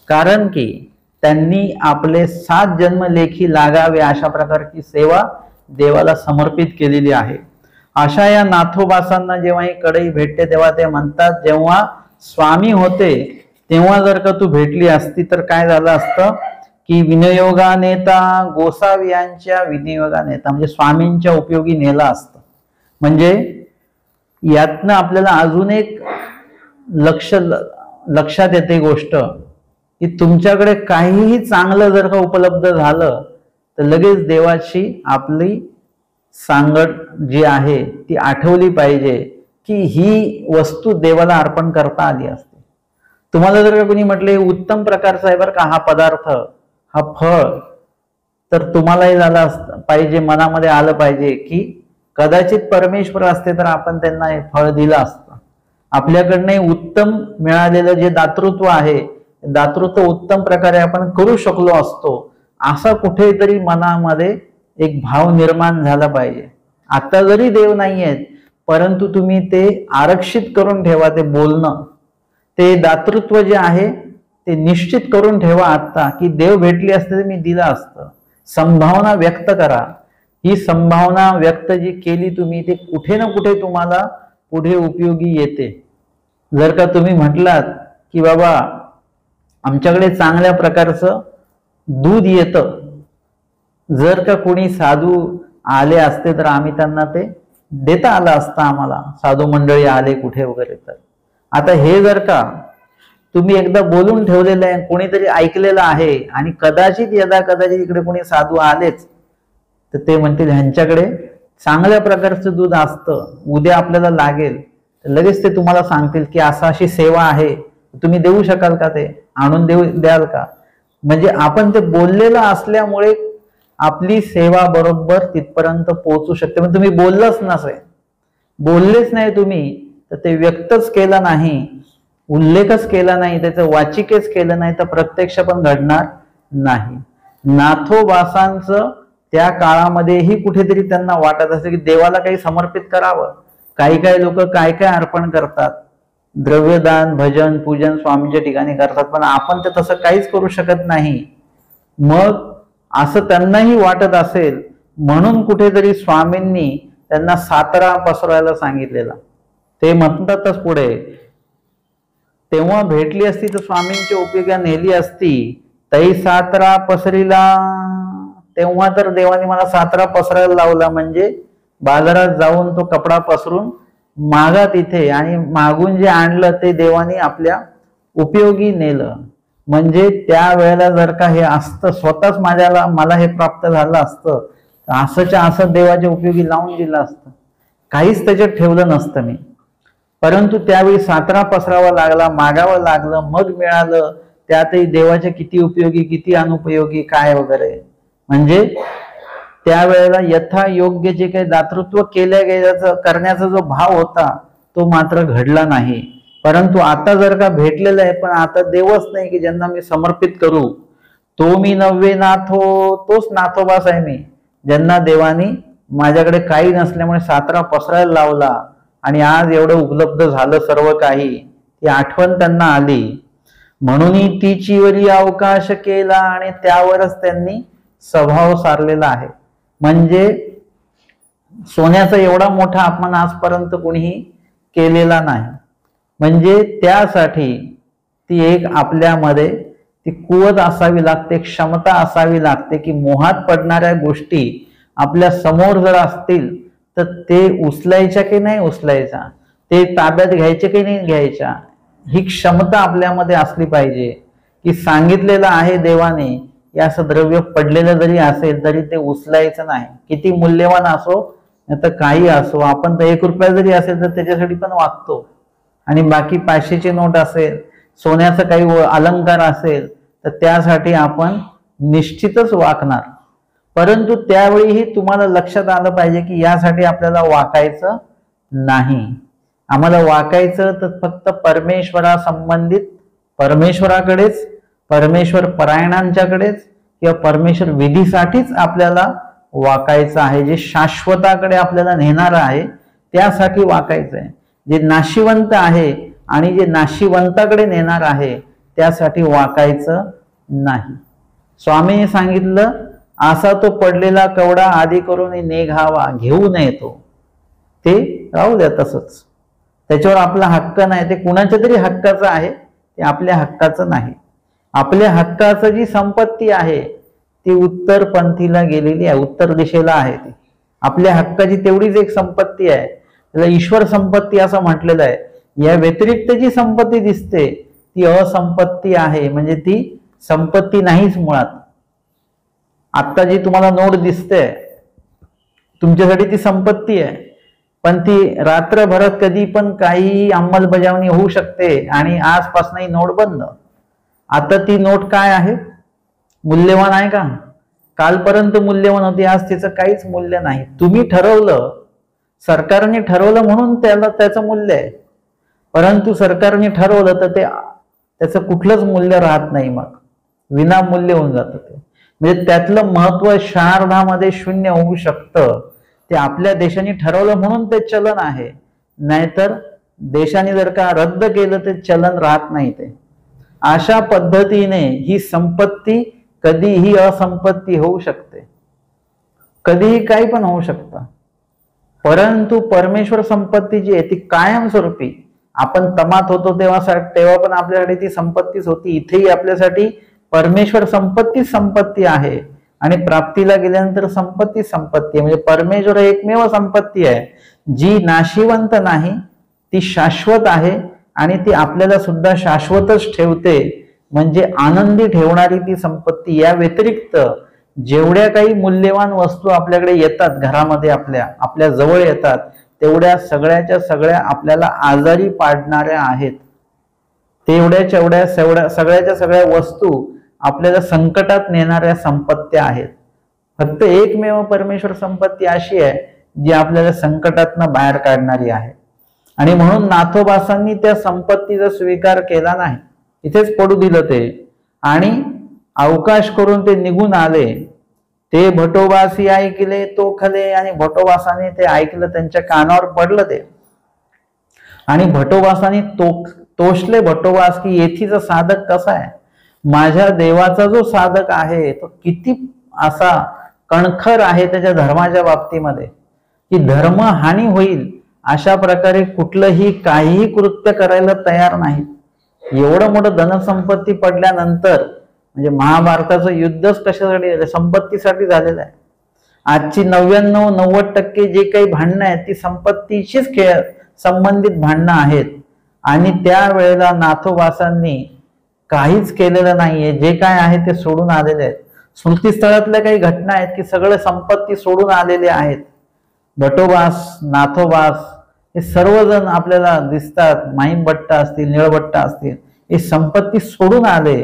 कारण की त्यांनी आपले 7 जन्म लेखी लागावे अशा प्रकारची सेवा देवाला समर्पित केलेली आहे. अशा या नाथोबासांना जेव्हा ही कढई भेटते तेव्हा ते म्हणतात, जेव्हा स्वामी होते तेव्हा जर का तू भेटली असती तर काय झालं असतं की विनियोगा नेता गोसावियांच्या विनियोगा नेता, म्हणजे स्वामींच्या उपयोगी नेला असतं. म्हणजे यातनं आपल्याला अजून एक लक्षात येते गोष्ट की तुमच्याकडे काहीही चांगलं जर का उपलब्ध झालं तर लगेच देवाची आपली सांगड जी आहे ती आठवली पाहिजे की ही वस्तू देवाला अर्पण करता आली असते. तुम्हाला जर का कोणी म्हटले उत्तम प्रकारचा आहे बरं का हा पदार्थ, हा फळ, तर तुम्हालाही झालं पाहिजे, मनामध्ये आलं पाहिजे की कदाचित परमेश्वर असते तर आपण त्यांना हे फळ दिलं असतं. आपल्याकडनं उत्तम मिळालेलं जे दातृत्व आहे, दातृत्व उत्तम प्रकारे आपण करू शकलो असतो, असा कुठेतरी मनामध्ये एक भाव निर्माण झाला पाहिजे. आता जरी देव नाही आहेत परंतु तुम्ही ते आरक्षित करून ठेवा, ते बोलणं, ते दातृत्व जे आहे ते निश्चित करून ठेवा आता की देव भेटली असते तर मी दिलं असतं. संभावना व्यक्त करा. ही संभावना व्यक्त जी केली तुम्ही ते कुठे ना कुठे तुम्हाला पुढे उपयोगी येते. जर का तुम्ही म्हटलात की बाबा आमच्याकडे चांगल्या प्रकारचं दूध येतं, जर का कोणी साधू आले असते तर आम्ही त्यांना ते देता आलं असतं, आम्हाला साधू मंडळी आले कुठे वगैरे. तर आता हे जर का तुम्ही एकदा बोलून ठेवलेलं आहे, कोणीतरी ऐकलेलं आहे आणि कदाचित यदा कदाचित इकडे कोणी साधू आलेच तर ते म्हणतील ह्यांच्याकडे चांगल्या प्रकारचं दूध असतं, उद्या आपल्याला लागेल तर लगेच ते तुम्हाला सांगतील की अशी सेवा आहे, तुम्ही देऊ शकाल का, ते आणून द्याल का. म्हणजे आपण ते बोललेलं असल्यामुळे आपली सेवा बरोबर तिथपर्यंत पोहोचू शकते. पण तुम्ही बोललेच नाही तुम्ही तर ते व्यक्तच केलं नाही, उल्लेखच केला नाही, त्याचं वाचिकेच केलं नाही तर प्रत्यक्ष पण घडणार नाही. नाथोबासांचं त्या काळामध्येही कुठेतरी त्यांना वाटत असे की देवाला काही समर्पित करावं. काही लोक काय अर्पण करतात, द्रव्यदान, भजन, पूजन स्वामींच्या ठिकाणी करतात, पण आपण ते तसं काहीच करू शकत नाही. मग असं त्यांनाही वाटत असेल म्हणून कुठेतरी स्वामींनी त्यांना सातारा पसरवायला सांगितलेला. ते म्हणतातच पुढे, तेव्हा भेटली असती तर स्वामींच्या उपयोगा नेली असती तै सातरा पसरीला, तेव्हा तर देवाने मला सातरा पसरायला लावला, म्हणजे बाजारात जाऊन तो कपडा पसरून मागा तिथे, आणि मागून जे आणलं ते देवाने आपल्या उपयोगी नेलं. म्हणजे त्यावेळेला जर का हे असतं, स्वतःच मला हे प्राप्त झालं असतं, असंच्या असं देवाच्या उपयोगी लावून दिलं असतं, काहीच त्याच्यात ठेवलं नसतं मी. परंतु त्यावेळी सातरा पसरावा लागला, मागावं लागलं, मग मिळालं. त्यातही देवाचे किती उपयोगी किती अनुपयोगी काय वगैरे. म्हणजे त्यावेळेला यथा योग्य जे काही दातृत्व केल्या गेल्याचं करण्याचा जो भाव होता तो मात्र घडला नाही. परंतु आता जर का भेटलेलं आहे, पण आता देवच नाही की ज्यांना मी समर्पित करू. तो मी नव्हे नाथो, तोच नाथोबास आहे मी, ज्यांना देवानी माझ्याकडे काही नसल्यामुळे सातरा पसरायला लावला आणि आज एवढं उपलब्ध झालं सर्व काही. ती आठवण त्यांना आली म्हणून तिचीवरी अवकाश केला, आणि त्यावरच त्यांनी स्वभाव सारलेला आहे. म्हणजे सोन्याचा एवढा मोठा अपमान आजपर्यंत कोणीही केलेला नाही. म्हणजे त्यासाठी ती एक आपल्यामध्ये ती कुवत असावी लागते, क्षमता असावी लागते की मोहात पडणाऱ्या गोष्टी आपल्या समोर जर असतील तर ते उचलायच्या की नाही उचलायच्या, ते ताब्यात घ्यायचे की नाही घ्यायच्या, ही क्षमता आपल्यामध्ये असली पाहिजे. की सांगितलेलं आहे देवाने असं द्रव्य पडलेलं जरी असेल तरी ते उचलायचं नाही, किती मूल्यवान असो तर काही असो. आपण तर 1 रुपया जरी असेल तर त्याच्यासाठी पण वागतो, आणि बाकी 500ची नोट असेल, सोन्याचं काही अलंकार असेल तर त्यासाठी आपण निश्चितच वाकणार. परंतु त्यावेळीही तुम्हाला लक्षात आलं पाहिजे की यासाठी आपल्याला वाकायचं नाही. आम्हाला वाकायचं तर फक्त परमेश्वरा संबंधित परमेश्वराकडेच, परमेश्वर परायणांच्याकडेच किंवा परमेश्वर विधीसाठीच आपल्याला वाकायचं आहे. जे शाश्वताकडे आपल्याला नेणार आहे त्यासाठी वाकायचं आहे. जे नाशिवंत आहे आणि जे नाशिवंताकडे नेणार आहे त्यासाठी वाकायचं नाही. स्वामींनी सांगितलं असा तो पडलेला कवडा आधी करून निघावा, घेऊ नये तो, ते राहू द्या तसंच, त्याच्यावर आपला हक्क नाही. ते कुणाच्या तरी हक्काचं आहे, ते आपल्या हक्काचं नाही. आपल्या हक्काचं जी संपत्ती आहे ती उत्तर पंथीला गेलेली आहे, उत्तर दिशेला आहे. ती आपल्या हक्काची तेवढीच एक संपत्ती आहे, त्याला ईश्वर संपत्ती असं म्हटलेलं आहे. या व्यतिरिक्त जी संपत्ती दिसते ती असंपत्ती आहे, म्हणजे ती संपत्ती नाहीच मुळात. आता जी तुम्हाला नोट दिसते तुमच्यासाठी ती संपत्ती आहे, पण ती रात्रभरात कधी पण काही अंमलबजावणी होऊ शकते आणि आजपासून ही नोट बंद. आता ती नोट काय आहे, मूल्यवान आहे का? कालपर्यंत मूल्यवान होती, आज तिचं काहीच मूल्य नाही. तुम्ही ठरवलं, सरकारने ठरवलं म्हणून त्याचं मूल्य आहे. परंतु सरकारने ठरवलं तर त्याचं कुठलंच मूल्य राहत नाही, मग विनामूल्य होऊन जातं ते. म्हणजे त्यातलं महत्व क्षणार्धामध्ये शून्य होऊ शकतं. ते आपल्या देशाने ठरवलं म्हणून ते चलन आहे, नाहीतर देशाने जर का रद्द केलं ते चलन राहत नाही. ते अशा पद्धतीने ही संपत्ती कधीही असंपत्ती होऊ शकते, कधीही काही पण होऊ शकतं. परंतु परमेश्वर संपत्ती जी आहे ती कायमस्वरूपी, आपण तमात होतो तेव्हा पण आपल्यासाठी ती संपत्तीच होती. इथेही आपल्यासाठी परमेश्वर संपत्ती आहे, आणि प्राप्तीला गेल्यानंतर संपत्ती आहे. म्हणजे परमेश्वर एकमेव संपत्ती आहे जी नाशिवंत नाही, ती शाश्वत आहे, आणि ती आपल्याला सुद्धा शाश्वतच ठेवते. म्हणजे आनंदी ठेवणारी ती संपत्ती. या व्यतिरिक्त जेवढ्या काही मूल्यवान वस्तू आपल्याकडे येतात घरामध्ये, आपल्या जवळ येतात, तेवढ्या सगळ्याच्या सगळ्या आपल्याला आजारी पाडणाऱ्या आहेत. सगळ्याच्या सगळ्या वस्तू आपल्याला संकटात नेणाऱ्या संपत्त्या आहेत. फक्त एकमेव परमेश्वर संपत्ती अशी आहे जी आपल्याला संकटातनं बाहेर काढणारी आहे. आणि म्हणून नाथोबासांनी त्या संपत्तीचा स्वीकार केला नाही, इथेच पडू दिलं ते, आणि अवकाश करून ते निघून आले. ते भटोबासी ऐकले तो खले, आणि भटोबासाने ते ऐकलं, त्यांच्या कानावर पडलं ते, आणि भटोबासाने तोषले भटोबास की येथीचा साधक कसा आहे. माझ्या देवाचा जो साधक आहे तो किती असा कणखर आहे त्याच्या धर्माच्या बाबतीमध्ये, की धर्म हानी होईल अशा प्रकारे कुठलंही काहीही कृत्य करायला तयार नाही. एवढं मोठं धनसंपत्ती पडल्यानंतर म्हणजे महाभारताचं युद्धच कशासाठी, संपत्तीसाठी झालेलं आहे. आजची 99-90% जे काही भांडणं आहेत ती संपत्तीशीच संबंधित भांडणं आहेत. आणि त्यावेळेला नाथोबासांनी काहीच केलेलं नाहीये, जे काय आहे ते सोडून आलेले आहेत. स्मृतीस्थळातल्या काही घटना आहेत की सगळे संपत्ती सोडून आलेले आहेत. भटोबास, नाथोबास हे सर्वजण आपल्याला दिसतात. माहीमभट्ट असतील, निळभट्ट असतील, हे संपत्ती सोडून आले.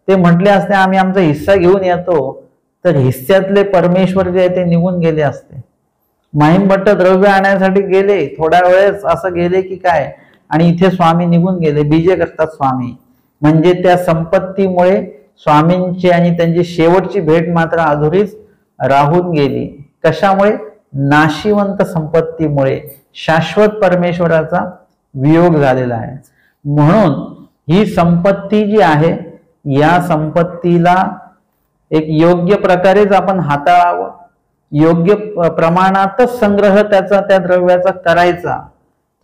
ते म्हटले असते आम्ही आमचा हिस्सा घेऊन येतो, तर हिस्स्यातले परमेश्वर जे आहे ते निघून गेले असते. माहीमभट्ट द्रव्य आणण्यासाठी गेले, थोड्या वेळेस असं गेले की काय, आणि इथे स्वामी निघून गेले. बीजे करतात स्वामी. म्हणजे त्या संपत्तीमुळे स्वामींची आणि त्यांची शेवटची भेट मात्र अधुरीच राहून गेली. कशामुळे? नाशिवंत संपत्तीमुळे. शाश्वत परमेश्वराचा वियोग झालेला आहे. म्हणून ही संपत्ती जी आहे, या संपत्तीला एक योग्य प्रकारेच आपण हाताळावं, योग्य प्रमाणातच संग्रह त्याचा, त्या द्रव्याचा करायचा.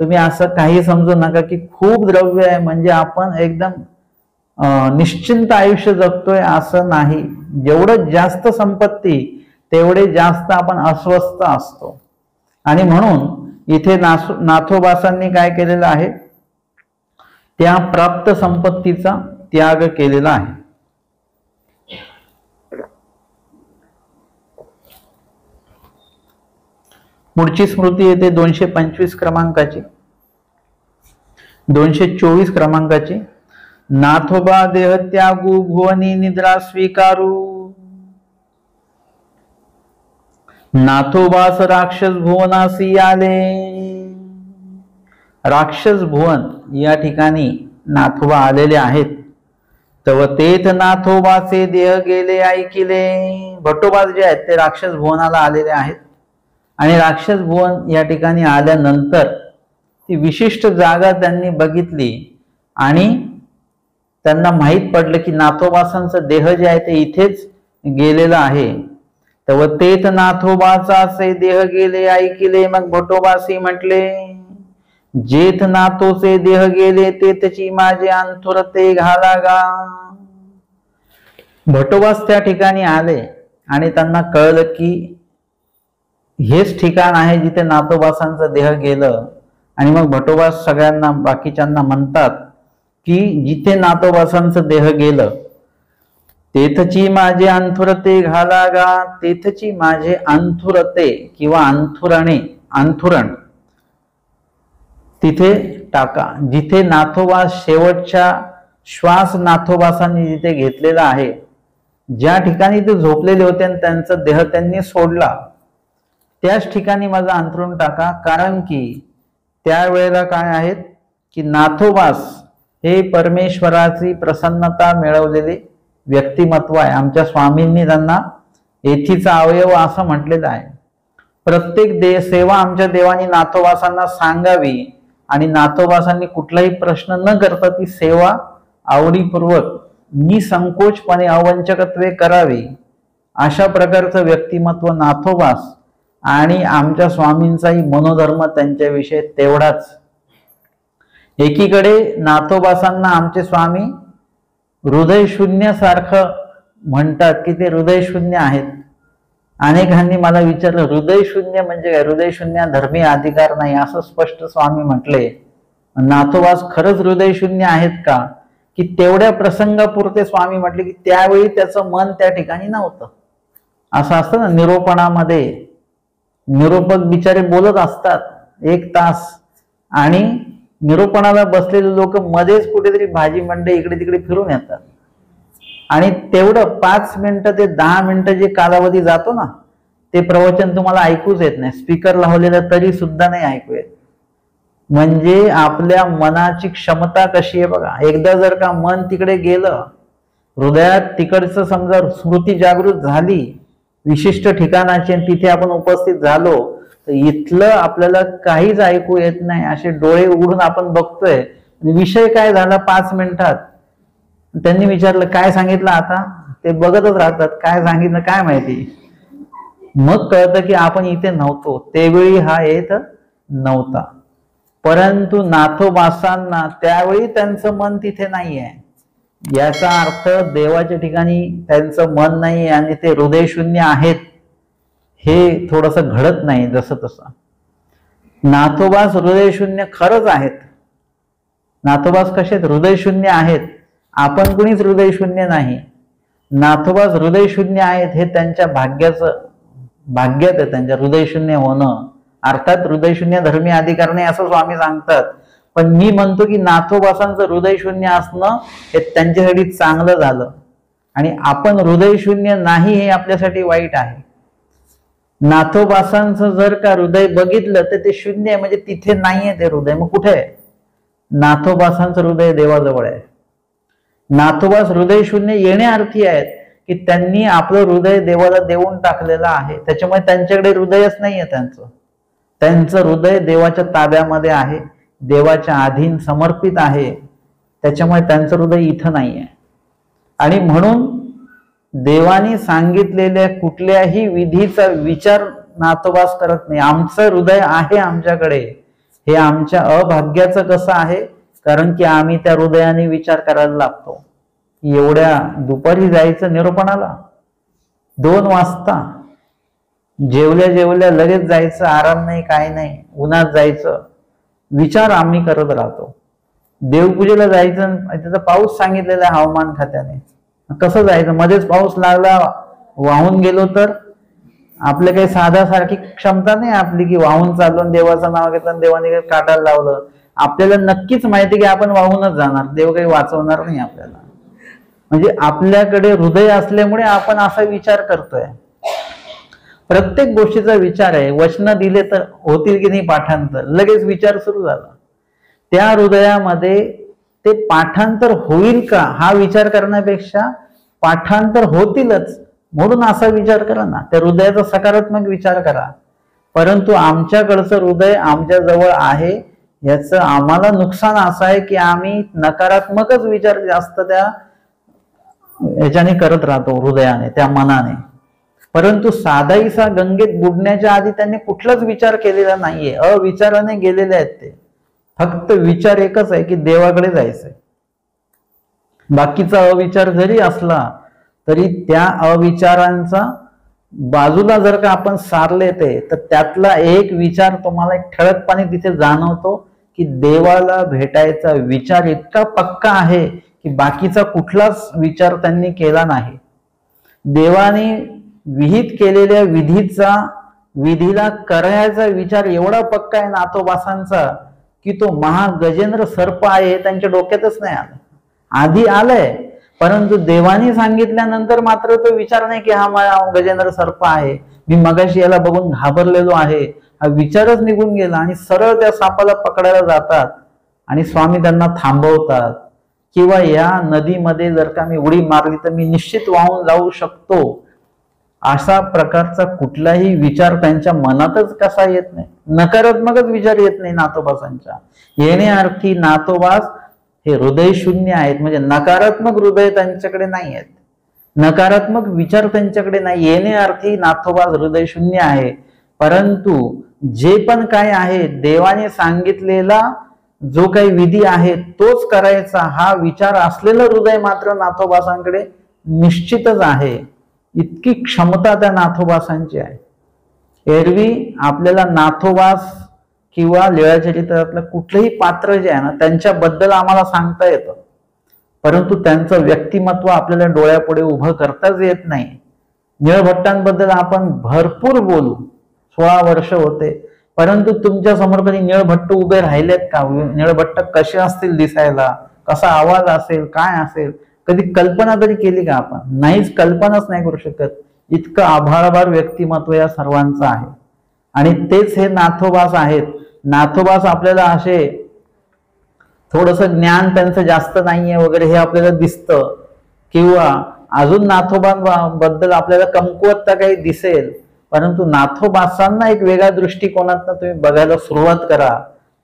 तुम्ही असं काही समजू नका की खूप द्रव्य आहे म्हणजे आपण एकदम निश्चिंत आयुष्य जगतोय, असं नाही. जेवढं जास्त संपत्ती तेवढे जास्त आपण अस्वस्थ असतो. आणि म्हणून इथे नाथोबासांनी काय केलेलं आहे, त्या प्राप्त संपत्तीचा त्याग केलेला आहे. पुढची स्मृती येते 225 क्रमांकाची, 224 क्रमांकाची. नाथोबा देह त्यागू भुवनी निद्रा स्वीकारू. नाथोबास राक्षस भुवनासी आले. राक्षस भुवन या ठिकाणी नाथोबा आलेले आहेत. तव तेथ नाथोबाचे देह गेले ऐकिले. भटोबा जे आहेत ते राक्षस भुवनाला आलेले आहेत. आणि राक्षस भुवन या ठिकाणी आल्यानंतर ती विशिष्ट जागा त्यांनी बघितली आणि त्यांना माहीत पडलं की नाथोबासांचा देह जे आहे ते इथेच गेलेला आहे. तव तेथ नाथोबाचाचे देह गेले ऐकिले. मग भटोबासी म्हटले, जेथ नाथोचे देह गेले तेथची माझे अंथुर ते घाला गा. भटोबास त्या ठिकाणी आले आणि त्यांना कळलं की हेच ठिकाण आहे जिथे नाथोबासांचं देह गेलं. आणि मग भटोबास सगळ्यांना बाकीच्यांना म्हणतात की जिथे नाथोबासांचं देह गेलं तेथची माझे अंथुरते घाला गा. तेथची माझे अंथुरते किंवा अंथुरणे, अंथुरण तिथे टाका. जिथे नाथोबास शेवटच्या श्वास नाथोबासांनी जिथे घेतलेला आहे, ज्या ठिकाणी ते झोपलेले होते आणि त्यांचा देह त्यांनी सोडला, त्याच ठिकाणी माझं अंथरुण टाका. कारण की त्यावेळेला काय आहेत की नाथोबास हे परमेश्वराची प्रसन्नता मिळवलेले व्यक्तिमत्व आहे. आमच्या स्वामींनी त्यांना येथीचा अवयव असं म्हटलेलं आहे. प्रत्येक सेवा आमच्या देवानी नाथोबासांना सांगावी आणि नाथोबासांनी कुठलाही प्रश्न न करता ती सेवा आवडीपूर्वक निसंकोचपणे अवंचकत्वे करावी. अशा प्रकारचं व्यक्तिमत्व नाथोबास आणि आमच्या स्वामींचाही मनोधर्म त्यांच्याविषयी तेवढाच. एकीकडे नाथोबासांना आमचे स्वामी हृदय शून्य सारखं म्हणतात की ते हृदय शून्य आहेत. अनेकांनी मला विचारलं हृदय शून्य म्हणजे काय? हृदय शून्य धर्मी अधिकार नाही असं स्पष्ट स्वामी म्हटले. नाथोबास खरंच हृदय शून्य आहेत का? की तेवढ्या प्रसंगापुरते स्वामी म्हटले की त्यावेळी त्याचं मन त्या ठिकाणी नव्हतं. असं असतं ना निरोपणामध्ये, निरोपक बिचारे बोलत असतात 1 तास आणि निरोपणाला बसलेले लोक मध्येच कुठेतरी भाजी मंडई इकडे तिकडे फिरून येतात आणि तेवढं 5 मिनिटं ते 10 मिनिटं जे कालावधी जातो ना, ते प्रवचन तुम्हाला ऐकूच येत नाही. स्पीकर लावलेलं तरी सुद्धा नाही ऐकू येत. म्हणजे आपल्या मनाची क्षमता कशी आहे बघा. एकदा जर का मन तिकडे गेलं, हृदयात तिकडचं समजा स्मृती जागृत झाली विशिष्ट ठिकाणाची आणि तिथे आपण उपस्थित झालो, तर इथलं आपल्याला काहीच ऐकू येत नाही. असे डोळे उघडून आपण बघतोय विषय काय झाला 5 मिनिटात. त्यांनी विचारलं काय सांगितलं, आता ते बघतच राहतात काय सांगितलं काय माहिती. मग कळतं की आपण इथे नव्हतो, त्यावेळी हा येत नव्हता. परंतु नाथोबासांना त्यावेळी त्यांचं मन तिथे नाही आहे. याचा अर्थ देवाच्या ठिकाणी त्यांचं मन नाही आणि ते हृदयशून्य आहेत हे थोडस घडत नाही. जसं तसं नाथोबास हृदयशून्य खरंच आहेत. नाथोबास कसे हृदयशून्य आहेत, आपण कुणीच हृदयशून्य नाही. नाथोबास हृदयशून्य आहेत हे त्यांच्या भाग्यात आहे, त्यांच्या हृदयशून्य होणं. अर्थात हृदयशून्य धर्मी अधिकार नाही असं स्वामी सांगतात, पण मी म्हणतो की नाथोबासांचं हृदयशून्य असणं हे त्यांच्यासाठी चांगलं झालं आणि आपण हृदयशून्य नाही हे आपल्यासाठी वाईट आहे. नाथोबासांचं जर का हृदय बघितलं तर ते शून्य आहे, म्हणजे तिथे नाहीये ते हृदय. मग कुठे आहे? नाथोबासांचं हृदय देवाजवळ आहे. नाथोबास हृदय शून्य येण्याअर्थी आहेत की त्यांनी आपलं हृदय देवाला देऊन टाकलेलं आहे, त्याच्यामुळे त्यांच्याकडे हृदयच नाहीये. त्यांचं हृदय देवाच्या ताब्यामध्ये आहे, देवाच्या अधीन समर्पित आहे, त्याच्यामुळे त्यांचं हृदय इथं नाहीये. आणि म्हणून देवानी सांगितलेल्या कुठल्याही विधीचा विचार नाथोबास करत नाही. आमचं हृदय आहे आमच्याकडे, हे आमच्या अभाग्याचं कसं आहे, कारण की आम्ही त्या हृदयाने विचार करायला लागतो. एवढ्या दुपारी जायचं निरोपणाला 2 वाजता, जेवल्या जेवल्या लगेच जायचं, आराम नाही काय नाही, उन्हात जायचं, विचार आम्ही करत राहतो. देवपूजेला जायचं, त्याचा पाऊस सांगितलेला आहे हवामान खात्याने, कसं जायचं? मध्येच पाऊस लागला, वाहून गेलो तर आपल्या काही साधासारखी क्षमता नाही आपली की वाहून चालून देवाचं नाव घेतलं देवाने काटायला लावलं. आपल्याला नक्कीच माहिती की आपण वाहूनच जाणार, देव काही वाचवणार नाही आपल्याला. म्हणजे आपल्याकडे हृदय असल्यामुळे आपण असा विचार करतोय. प्रत्येक गोष्टीचा विचार आहे. वचन दिले तर होतील की नाही पाठांतर, लगेच विचार सुरू झाला. त्या हृदयामध्ये ते पाठांतर होईल का हा विचार करण्यापेक्षा पाठांतर होतीलच म्हणून असा विचार करा ना, त्या हृदयाचा सकारात्मक विचार करा. परंतु आमच्याकडचं हृदय आमच्या जवळ आहे याचं आम्हाला नुकसान असं आहे की आम्ही नकारात्मकच विचार जास्त त्या याच्याने करत राहतो, हृदयाने, त्या मनाने. परंतु साधाईसा गंगेत बुडण्याच्या आधी त्यांनी कुठलाच विचार केलेला नाहीये, अविचाराने गेलेले आहेत ते. फक्त विचार एकच आहे की देवाकडे जायचंय. बाकीचा अविचार जरी असला तरी त्या अविचारांचा बाजूला जर का आपण सारले ते, तर त्यातला एक विचार तुम्हाला एक ठळकपणे तिथे जाणवतो की देवाला भेटायचा विचार इतका पक्का आहे की बाकीचा कुठलाच विचार त्यांनी केला नाही. देवाने विहित केलेल्या विधीला करायचा विचार एवढा पक्का आहे नाथोबासांचा की तो महागजेंद्र सर्प आहे हे त्यांच्या डोक्यातच नाही आलं. आधी आलंय, परंतु देवानी सांगितल्यानंतर मात्र तो विचार नाही की हा गजेंद्र सर्प आहे, मी मगाशी याला बघून घाबरलेलो आहे, हा विचारच निघून गेला. आणि सरळ त्या सापाला पकडायला जातात आणि स्वामी त्यांना थांबवतात. किंवा या नदीमध्ये जर का मी उडी मारली तर मी निश्चित वाहून जाऊ शकतो, अशा प्रकारचा कुठलाही विचार त्यांच्या मनातच कसा येत नाही. नकारात्मकच विचार येत नाही नाथोबासांच्या. येण्याअर्थी नाथोबास हे हृदय शून्य आहेत, म्हणजे नकारात्मक हृदय त्यांच्याकडे नाही आहेत, नकारात्मक विचार त्यांच्याकडे नाही. येण्याअर्थी नाथोबास हृदय शून्य आहे. परंतु जे पण काय आहे देवाने सांगितलेला जो काही विधी आहे तोच करायचा हा विचार असलेलं हृदय मात्र नाथोबासांकडे निश्चितच आहे. इतकी क्षमता त्या नाथोबासांची आहे. एरवी आपल्याला नाथोबास किंवा लीळाचरित्रातलं कुठलंही पात्र जे आहे ना त्यांच्याबद्दल आम्हाला सांगता येतं, परंतु त्यांचं व्यक्तिमत्व आपल्याला डोळ्यापुढे उभं करताच येत नाही. निळभट्टांबद्दल आपण भरपूर बोलू, 16 वर्ष होते, परंतु तुमच्या समोर कधी निळभट्ट उभे राहिलेत का? निळभट्ट कसे असतील दिसायला, कसा आवाज असेल, काय असेल, कधी कल्पना तरी केली का आपण? नाहीच, कल्पनाच नाही करू शकत. इतकं आभाळाभार व्यक्तिमत्व या सर्वांचं आहे. आणि तेच हे नाथोबास आहेत. नाथोबास आपल्याला असे थोडस ज्ञान त्यांचं जास्त नाहीये वगैरे हे आपल्याला दिसतं, किंवा अजून नाथोबांबद्दल आपल्याला कमकुवतता काही दिसेल, परंतु नाथोबासांना एक वेगळ्या दृष्टिकोनातनं तुम्ही बघायला सुरुवात करा.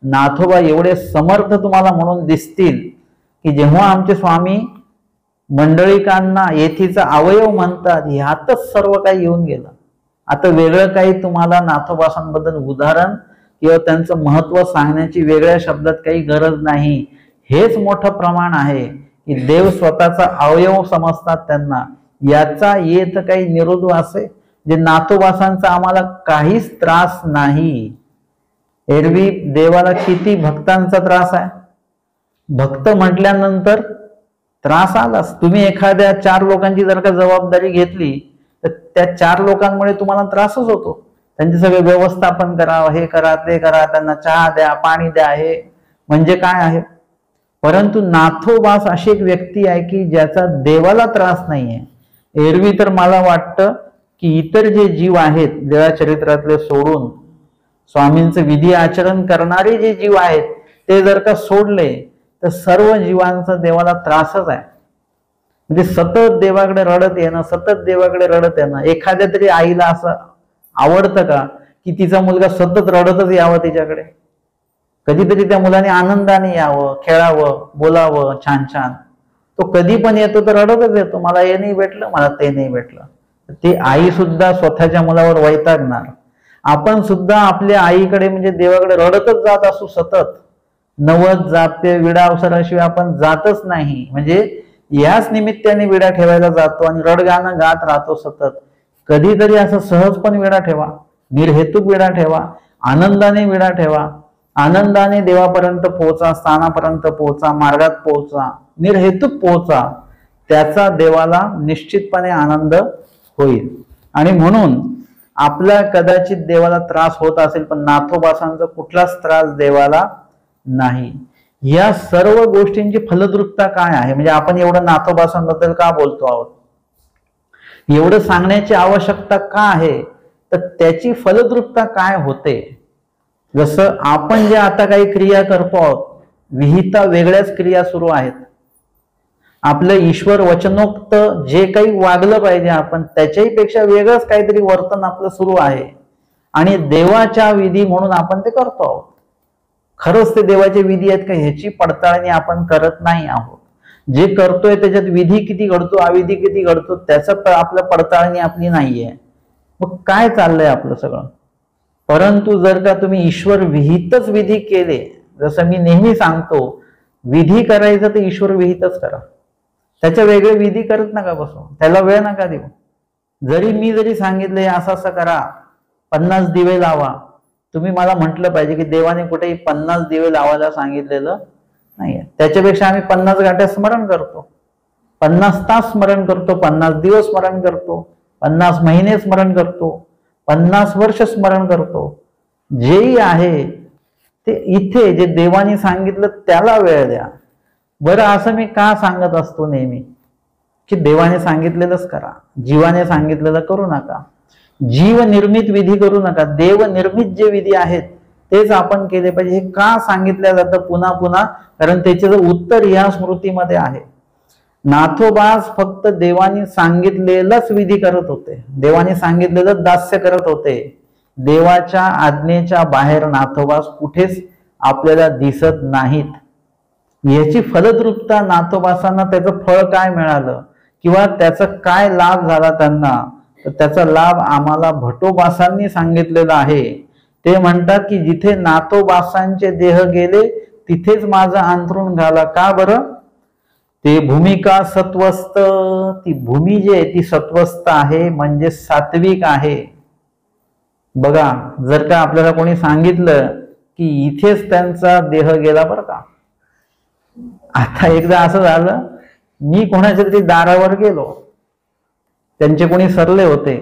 नाथोबा एवढे समर्थ तुम्हाला म्हणून दिसतील की जेव्हा आमचे स्वामी मंडळीकांना येथीचा अवयव म्हणतात, ह्यातच सर्व काही येऊन गेलं. आता वेगळं काही तुम्हाला नाथोबासांबद्दल उदाहरण किंवा त्यांचं महत्व सांगण्याची वेगळ्या शब्दात काही गरज नाही. हेच मोठं प्रमाण आहे की देव स्वतःचा अवयव समजतात त्यांना, याचा येत काही निरोध असे जे नाथोबासांचा आम्हाला काहीच त्रास नाही. एरवी देवाला किती भक्तांचा त्रास आहे. भक्त म्हटल्यानंतर त्रास आलाच. तुम्ही एखाद्या 4 लोकांची जर का जबाबदारी घेतली तर त्या 4 लोकांमुळे तुम्हाला त्रासच होतो. त्यांचे सगळे व्यवस्थापन करा, हे करा, ते करा, त्यांना चहा द्या, पाणी द्या, हे म्हणजे काय आहे. परंतु नाथोबास अशी एक व्यक्ती आहे की ज्याचा देवाला त्रास नाहीये. एरवी तर मला वाटतं की इतर जे जीव आहेत लीळाचरित्रातले सोडून, स्वामींचं विधी आचरण करणारे जे जीव आहेत ते जर का सोडले तर सर्व जीवांचा देवाला त्रासच आहे. म्हणजे सतत देवाकडे रडत येणं, सतत देवाकडे रडत येणं. एखाद्या तरी आईला असं आवडतं का की तिचा मुलगा सतत रडतच यावं तिच्याकडे? कधीतरी त्या मुलाने आनंदाने यावं, खेळावं, बोलावं छान छान. तो कधी पण येतो तर रडतच येतो, मला हे नाही भेटलं, मला ते नाही भेटलं. ती आई सुद्धा स्वतःच्या मुलावर वैतागणार. आपण सुद्धा आपल्या आईकडे म्हणजे देवाकडे रडतच जात असू सतत. नवद जापते विडा अवसराशिवाय आपण जातच नाही. म्हणजे याच निमित्ताने विडा ठेवायला जातो आणि रडगाणं गात राहतो सतत. कधीतरी असं सहज पण विडा ठेवा, निर्हेतुक विडा ठेवा, आनंदाने विडा ठेवा. आनंदाने देवापर्यंत पोहोचा, स्थानापर्यंत पोहोचा, मार्गात पोहोचा, निर्हेतुक पोहोचा. त्याचा देवाला निश्चितपणे आनंद होईल. आणि म्हणून आपला कदाचित देवाला त्रास होत असेल पण नाथोबासांचा कुठलाच त्रास देवाला नाही. या सर्व गोष्टींची फलद्रुपता काय आहे? म्हणजे आपण एवढं नाथोबासांबद्दल का बोलतो आहोत, एवढं सांगण्याची आवश्यकता का आहे, तर त्याची फलद्रुपता काय होते. जसं आपण जे आता काही क्रिया करतो आहोत, विहिता वेगळ्याच क्रिया सुरू आहेत. आपलं ईश्वर वचनोक्त जे काही वागलं पाहिजे आपण त्याच्याही पेक्षा वेगळंच काहीतरी वर्तन आपलं सुरू आहे. आणि देवाच्या विधी म्हणून आपण ते करतो आहोत. खरंच ते देवाचे विधी आहेत का ह्याची पडताळणी आपण करत नाही आहोत. जे करतोय त्याच्यात विधी किती घडतो, अविधी किती घडतो, त्याचं आपलं पडताळणी आपली नाहीये. मग काय चाललंय आपलं सगळं. परंतु जर का तुम्ही ईश्वर विहितच विधी केले, जसं मी नेहमी सांगतो, विधी करायचं तर ईश्वर विहितच करा. त्याच्या वेगळे विधी करत नका बसू, त्याला वेळ नका देऊ. जरी सांगितले असं असं करा, 50 दिवे लावा, तुम्ही मला म्हटलं पाहिजे की देवाने कुठेही 50 दिवे लावायला सांगितलेलं नाहीये. त्याच्यापेक्षा आम्ही 50 गाठ्या स्मरण करतो, 50 तास स्मरण करतो, 50 दिवस स्मरण करतो, 50 महिने स्मरण करतो, 50 वर्ष स्मरण करतो. जेही आहे ते इथे जे देवाने सांगितलं त्याला वेळ द्या. बरं, असं मी का सांगत असतो नेहमी की देवाने सांगितलेलंच करा, जीवाने सांगितलेलं करू नका. जीव निर्मित विधी करू नका. देव निर्मित जे विधी आहेत तेच आपण केले पाहिजे. हे का सांगितलं जातं पुन्हा पुन्हा? कारण त्याचं उत्तर या स्मृतीमध्ये आहे. नाथोबास फक्त देवाने सांगितलेलंच विधी करत होते, देवाने सांगितलेलं दास्य करत होते. देवाच्या आज्ञेच्या बाहेर नाथोबास कुठेच आपल्याला दिसत नाहीत. याची फलद्रुपता नाथोबासांना त्याचं फळ काय मिळालं किंवा त्याचा काय लाभ झाला त्यांना, तर त्याचा लाभ आम्हाला भटोबासांनी सांगितलेला आहे. ते म्हणतात की जिथे नाथोबासांचे देह गेले तिथेच माझं अंथरूण घाला. का बरं? ते भूमिका सत्वस्थ, ती भूमी जी आहे ती सत्वस्थ आहे, म्हणजे सात्विक आहे. बघा, जर का आपल्याला कोणी सांगितलं की इथेच त्यांचा देह गेला बरं का. आता एकदा असं झालं, मी कोणाच्या तरी दारावर गेलो, त्यांचे कोणी सरले होते,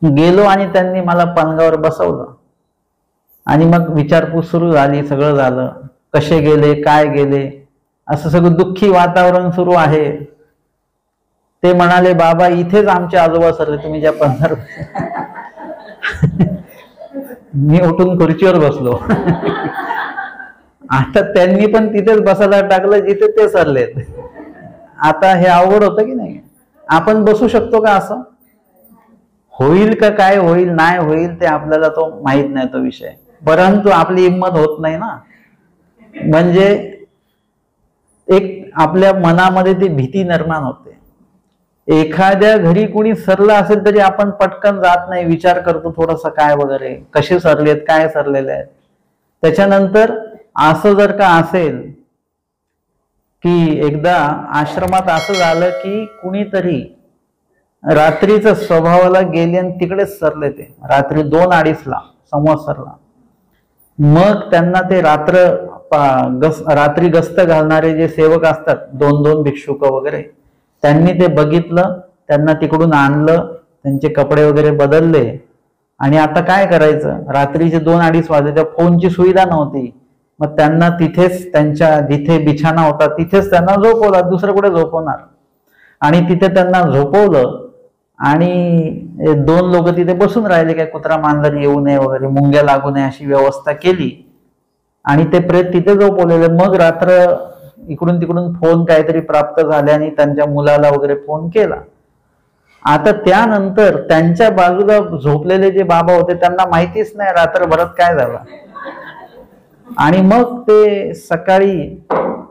गेलो आणि त्यांनी मला पलंगावर बसवलं आणि मग विचारपूस सुरू झाली. सगळं झालं, कसे गेले, काय गेले, असं सगळं दुःखी वातावरण सुरू आहे. ते म्हणाले, बाबा इथेच आमचे आजोबा सरले, तुम्ही ज्या पलंगावर. मी उठून खुर्चीवर बसलो. आता त्यांनी पण तिथेच बसायला टाकलं जिथे ते सरलेत. आता हे अवघड होतं की नाही? आपण बसू शकतो का? असं होईल का? काय होईल नाही होईल ते आपल्याला तो माहित नाही, तो विषय. परंतु आपली हिंमत होत नाही ना. म्हणजे एक आपल्या मनामध्ये ती भीती निर्माण होते. एखाद्या घरी कुणी सरलं असेल तरी आपण पटकन जात नाही, विचार करतो थोडंसं काय वगैरे, कसे सरलेत, काय सरलेले आहेत. त्याच्यानंतर असं जर का असेल की एकदा आश्रमात असं झालं की कुणीतरी रात्रीचं स्वभावाला गेले आणि तिकडेच सरले. ते रात्री 2-2:30ला संवत्सरला. मग त्यांना ते रात्री गस्त घालणारे जे सेवक असतात, 2-2 भिक्षुक वगैरे, त्यांनी ते बघितलं, त्यांना तिकडून आणलं, त्यांचे कपडे वगैरे बदलले. आणि आता काय करायचं, रात्रीचे 2-2:30 वाजले, त्या फोनची सुविधा नव्हती. मग त्यांना तिथेच, त्यांच्या जिथे बिछाना होता तिथेच त्यांना झोपवला, दुसरं कुठे झोपवणार. आणि तिथे त्यांना झोपवलं आणि 2 लोक तिथे बसून राहिले, काय कुत्रा मांजर येऊ नये वगैरे, मुंग्या लागू नये अशी व्यवस्था केली. आणि ते प्रेत तिथे झोपवलेले. मग रात्र इकडून तिकडून फोन काहीतरी प्राप्त झाल्याने त्यांच्या मुलाला वगैरे फोन केला. आता त्यानंतर त्यांच्या बाजूला झोपलेले जे बाबा होते त्यांना माहितीच नाही रात्रभरात काय झालं. आणि मग ते सकाळी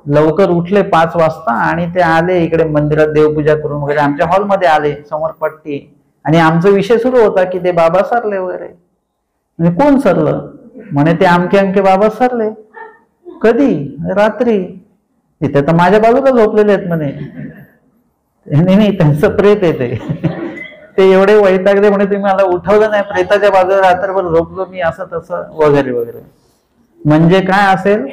लवकर उठले 5 वाजता आणि ते आले इकडे मंदिरात देवपूजा करून वगैरे, आमच्या हॉलमध्ये आले, समोर पट्टी. आणि आमचा विषय सुरू होता की ते बाबा सरले वगैरे. म्हणजे कोण सरलं? म्हणे ते अमके अमके बाबा सरले. कधी? रात्री. तिथे तर माझ्या बाजूला झोपलेले आहेत म्हणे. नाही, त्यांचं प्रेत येते. ते एवढे वैतागले म्हणे, तुम्ही मला उठवलं नाही, प्रेताच्या बाजूला रात्रभर झोपलो मी, असं तसं वगैरे वगैरे. म्हणजे काय असेल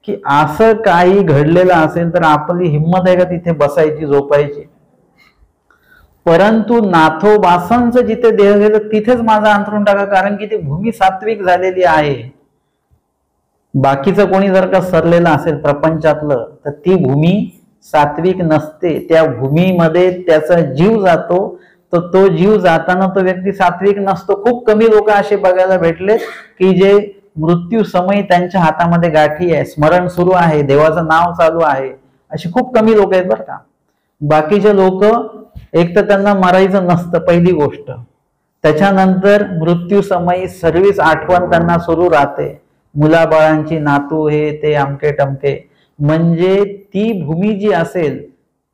की असं काही घडलेलं असेल तर आपली हिंमत आहे का तिथे बसायची, झोपायची? परंतु नाथोबासांचं जिथे देह गेलं तिथेच माझा अंतरून टाका, कारण की ती भूमी सात्विक झालेली आहे. बाकीचं कोणी जर का सरलेलं असेल प्रपंचातलं तर ती भूमी सात्विक नसते. त्या भूमीमध्ये त्याचा जीव जातो, तर तो जीव जाताना तो व्यक्ती सात्विक नसतो. खूप कमी लोक असे बघायला भेटले की जे मृत्यू समयी त्यांच्या हातामध्ये गाठी आहे, स्मरण सुरू आहे, देवाचं नाव चालू आहे, अशी खूप कमी लोक आहेत बरं का. बाकीचे लोक एक तर त्यांना मरायचं नसतं पहिली गोष्ट, त्याच्यानंतर मृत्यू समयी सर्वच आठवण त्यांना सुरू राहते, मुलाबाळांची, नातू, हे ते अमके टमके. म्हणजे ती भूमी जी असेल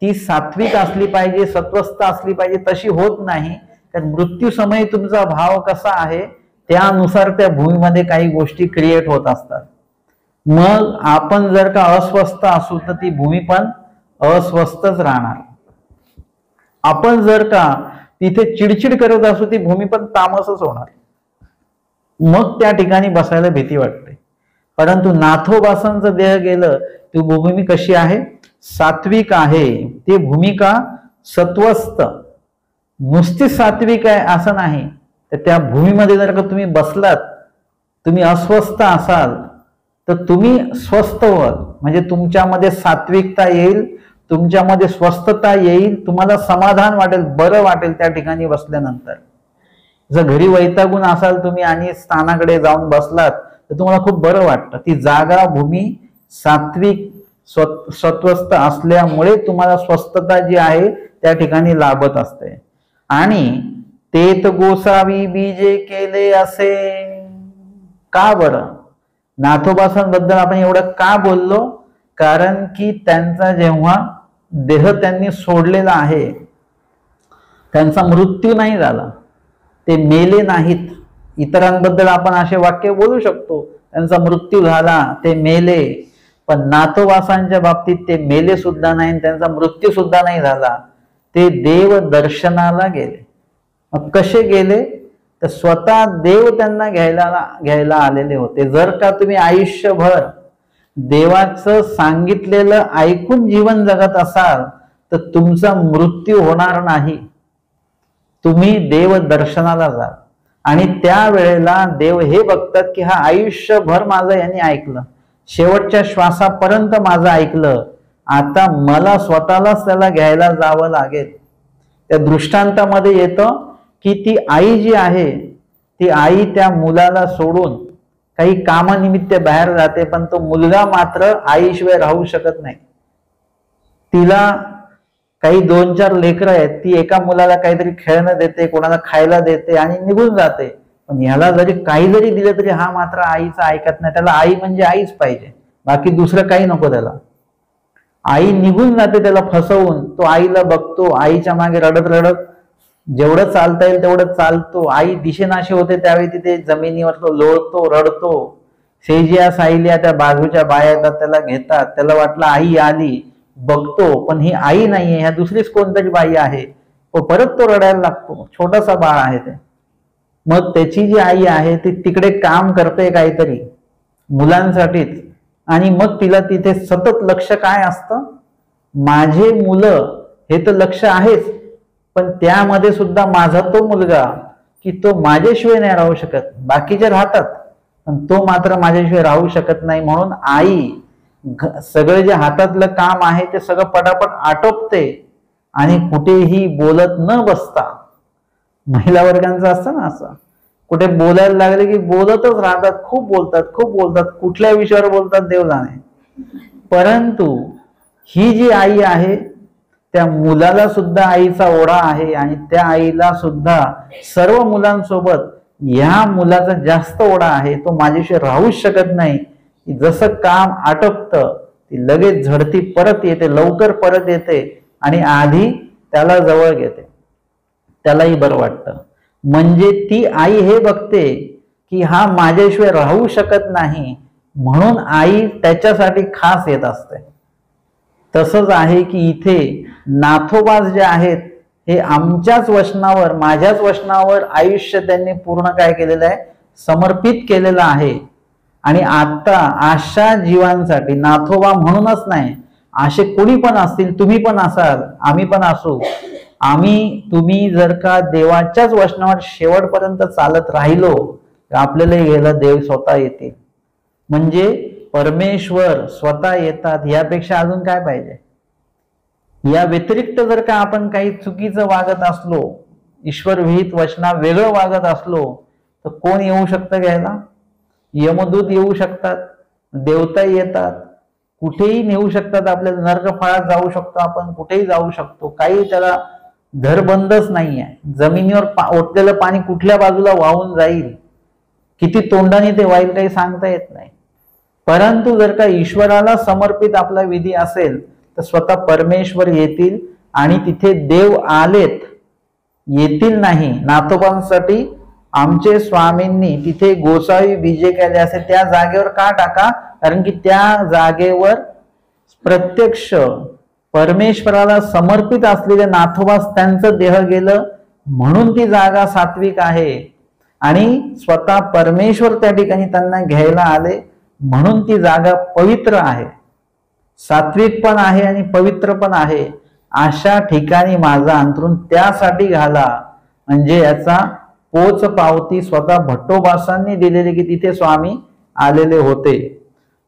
ती सात्विक असली पाहिजे, सत्वस्थ असली पाहिजे, तशी होत नाही. कारण मृत्यू समयी तुमचा भाव कसा आहे त्यानुसार त्या भूमीमध्ये काही गोष्टी क्रिएट होत असतात. मग आपण जर का अस्वस्थ असू तर ती भूमी पण अस्वस्थच राहणार. आपण जर का तिथे चिडचिड करत असू ती भूमी पण तामसच होणार. मग त्या ठिकाणी बसायला भीती वाटते. परंतु नाथोबासांचं देह गेलं, ती भूमी कशी आहे? सात्विक आहे. ती भूमिका सत्वस्थ, नुसती सात्विक आहे असं नाही. तर त्या भूमीमध्ये जर का तुम्ही बसलात, तुम्ही अस्वस्थ असाल तर तुम्ही स्वस्थ व्हाल. म्हणजे तुमच्यामध्ये सात्विकता येईल, तुमच्यामध्ये स्वस्थता येईल, तुम्हाला समाधान वाटेल, बरं वाटेल त्या ठिकाणी बसल्यानंतर. जर घरी वैतागून असाल तुम्ही आणि स्थानाकडे जाऊन बसलात तर तुम्हाला खूप बरं वाटतं. ती जागा, भूमी सात्विक सत्वस्थ असल्यामुळे तुम्हाला स्वस्थता जी आहे त्या ठिकाणी लाभत असते. आणि तेत गोसावी बीजे केले असे. का बरं? नाथोबासांबद्दल आपण एवढं का बोललो? कारण की त्यांचा जेव्हा देह त्यांनी सोडलेला आहे, त्यांचा मृत्यू नाही झाला, ते मेले नाहीत. इतरांबद्दल आपण असे वाक्य बोलू शकतो, त्यांचा मृत्यू झाला, ते मेले. पण नाथोबासांच्या बाबतीत ते मेले सुद्धा नाही, त्यांचा मृत्यू सुद्धा नाही झाला. ते देव दर्शनाला गेले. मग कसे गेले? तर स्वतः देव त्यांना घ्यायला आलेले होते. जर का तुम्ही आयुष्यभर देवाचं सांगितलेलं ऐकून जीवन जगत असाल तर तुमचा मृत्यू होणार नाही. तुम्ही देव दर्शनाला जा आणि त्यावेळेला देव हे बघतात की हा आयुष्यभर माझं यांनी ऐकलं, शेवटच्या श्वासापर्यंत माझं ऐकलं, आता मला स्वतःलाच त्याला घ्यायला जावं लागेल. त्या दृष्टांतामध्ये येतं की ती आई जी आहे, ती आई त्या मुलाला सोडून काही कामानिमित्त बाहेर जाते, पण तो मुलगा मात्र आईशिवाय राहू शकत नाही. तिला काही 2-4 लेकरं आहेत, ती एका मुलाला काहीतरी खेळणं देते, कोणाला खायला देते आणि निघून जाते. पण ह्याला जरी काही जरी दिलं तरी हा मात्र आईचं ऐकत नाही. त्याला आई म्हणजे आईच पाहिजे, बाकी दुसरं काही नको त्याला. आई निघून जाते त्याला फसवून. तो आईला बघतो, आईच्या मागे रडत रडत जेवढं चालता येईल तेवढं चालतो. आई दिशेनाशी होते त्यावेळी तिथे जमिनीवर तो लोळतो, रडतो. सेजिया सायलिया त्या बाजूच्या बाया येतात, त्याला घेतात. त्याला वाटलं आई आली बघतो पण ही आई नाहीये, ह्या दुसरीच कोणतरी बाई आहे, परत तो रडायला लागतो, छोटासा बाळ आहे ते. मग त्याची जी आई आहे ती तिकडे काम करते काहीतरी मुलांसाठीच, आणि मग तिला तिथे सतत लक्ष काय असतं, माझे मुलं हे तर लक्ष आहेच, पण त्यामध्ये सुद्धा माझा तो मुलगा की तो माझ्याशिवाय नाही राहू शकत, बाकीचे राहतात पण तो मात्र माझ्याशिवाय राहू शकत नाही. म्हणून आई सगळे जे हातातलं काम आहे ते सगळं पटापट आटोपते आणि कुठेही बोलत न बसता, महिला वर्गांचं असतं ना असं, कुठे बोलायला लागले की बोलतच राहतात, खूप बोलतात, कुठल्या विषयावर बोलतात देव जाणे. परंतु ही जी आई आहे त्या मुलाला सुद्धा आईचा ओढा आहे आणि त्या आईला सुद्धा सर्व मुलांसोबत या मुलाचा जास्त ओढा आहे, तो माझ्याशिवाय राहूच शकत नाही. जसं काम आटोपतं ती लगेच झडती परत येते, लवकर परत येते आणि आधी त्याला जवळ घेते, त्यालाही बरं वाटतं. म्हणजे ती आई हे बघते की हा माझ्याशिवाय राहू शकत नाही, म्हणून आई त्याच्यासाठी खास येत असते. तसंच आहे की इथे नाथोबास जे आहेत हे आमच्याच वचनावर, माझ्याच वचनावर आयुष्य त्यांनी पूर्ण काय केलेलं आहे, समर्पित केलेलं आहे. आणि आता अशा जीवांसाठी नाथोबा म्हणूनच नाही, असे कोणी पण असतील, तुम्ही पण असाल, आम्ही पण असू, तुम्ही जर का देवाच्याच वचनावर शेवटपर्यंत चालत राहिलो तर आपल्याला घ्यायला देव स्वतः येतील. म्हणजे परमेश्वर स्वतः येतात, यापेक्षा अजून काय पाहिजे. या व्यतिरिक्त जर का आपण काही चुकीचं वागत असलो, ईश्वर विहित वचना वेगळं वागत असलो, तर कोण येऊ शकतं घ्यायला, यमदूत येऊ शकतात, देवता येतात, कुठेही नेऊ शकतात आपल्याला, नरकफाळात जाऊ शकतो आपण, कुठेही जाऊ शकतो, काही त्याला धरबंदच नाहीये. जमिनीवर ओतलेलं पाणी कुठल्या बाजूला वाहून जाईल, किती तोंडाने ते वाईल काही सांगता येत नाही. परंतु जर का ईश्वराला समर्पित आपला विधी असेल तर स्वतः परमेश्वर येतील आणि तिथे देव आलेत, येतील नाही. नाथोबांसाठी आमचे स्वामींनी तिथे गोसावी बीजे केले असे त्या जागेवर का टाका, कारण की त्या जागेवर प्रत्यक्ष परमेश्वराला समर्पित असलेले नाथोबास त्यांचं देह गेलं, म्हणून ती जागा सात्विक आहे आणि स्वतः परमेश्वर त्या ठिकाणी त्यांना घ्यायला आले, म्हणून ती जागा पवित्र आहे, सात्विक पण आहे आणि पवित्र पण आहे. अशा ठिकाणी माझा अंतरून त्यासाठी घाला, म्हणजे याचा पोच पावती स्वतः भट्टोबासांनी दिलेली की तिथे स्वामी आलेले होते.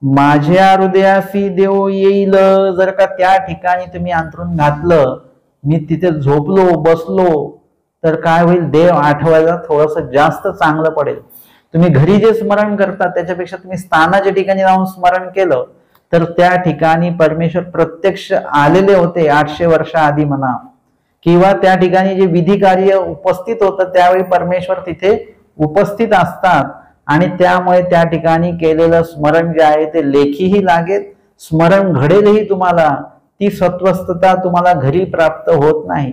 माझ्या हृदयासी देव येईल, जर का त्या ठिकाणी तुम्ही अंतरून घातलं, मी तिथे झोपलो बसलो तर काय होईल, देव आठवायला थोडस जास्त चांगलं पडेल. तुम्ही घरी जे स्मरण करता त्याच्यापेक्षा तुम्ही स्थानाच्या ठिकाणी जाऊन स्मरण केलं तर त्या ठिकाणी परमेश्वर प्रत्यक्ष आलेले होते 800 वर्ष आधी म्हणा, किंवा त्या ठिकाणी जे विधी कार्य उपस्थित होतं त्यावेळी परमेश्वर तिथे उपस्थित असतात आणि त्यामुळे त्या ठिकाणी केलेलं स्मरण जे आहे ते लेखीही लागेल, स्मरण घडेलही तुम्हाला. ती सत्वस्थता तुम्हाला घरी प्राप्त होत नाही,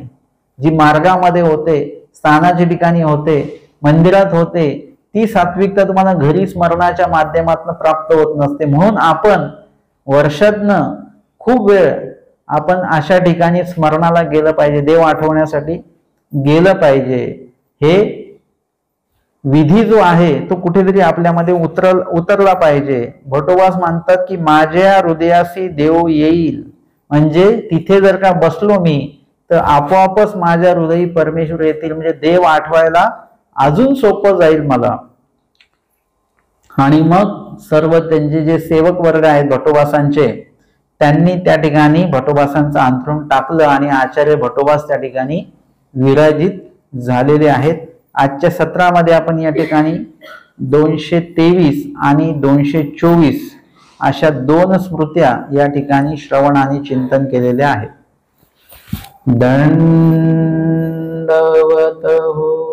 जी मार्गामध्ये होते, स्थानाच्या ठिकाणी होते, मंदिरात होते, ती सात्विकता तुम्हाला घरी स्मरणाच्या माध्यमातून प्राप्त होत नसते. म्हणून आपण वर्षातनं खूप वेळ आपण अशा ठिकाणी स्मरणाला गेलं पाहिजे, देव आठवण्यासाठी गेलं पाहिजे. हे विधी जो आहे तो कुठेतरी आपल्यामध्ये उतरला पाहिजे. भट्टोबास म्हणतात की माझ्या हृदयासी देव येईल, म्हणजे तिथे जर का बसलो मी तर आपोआपच माझ्या हृदयी परमेश्वर येतील, म्हणजे देव आठवायला अजून सोपं जाईल मला. आणि मग सर्व त्यांचे जे सेवक वर्ग आहेत भट्टोबासांचे, त्यांनी त्या ठिकाणी भट्टोबासांचं अंथरूण टाकलं आणि आचार्य भट्टोबास त्या ठिकाणी विराजित झालेले आहेत. आजच्या सत्रामध्ये आपण या ठिकाणी 223 आणि 224 अशा 2 स्मृत्या या ठिकाणी श्रवण आणि चिंतन केलेले आहेत. दंडवत हो.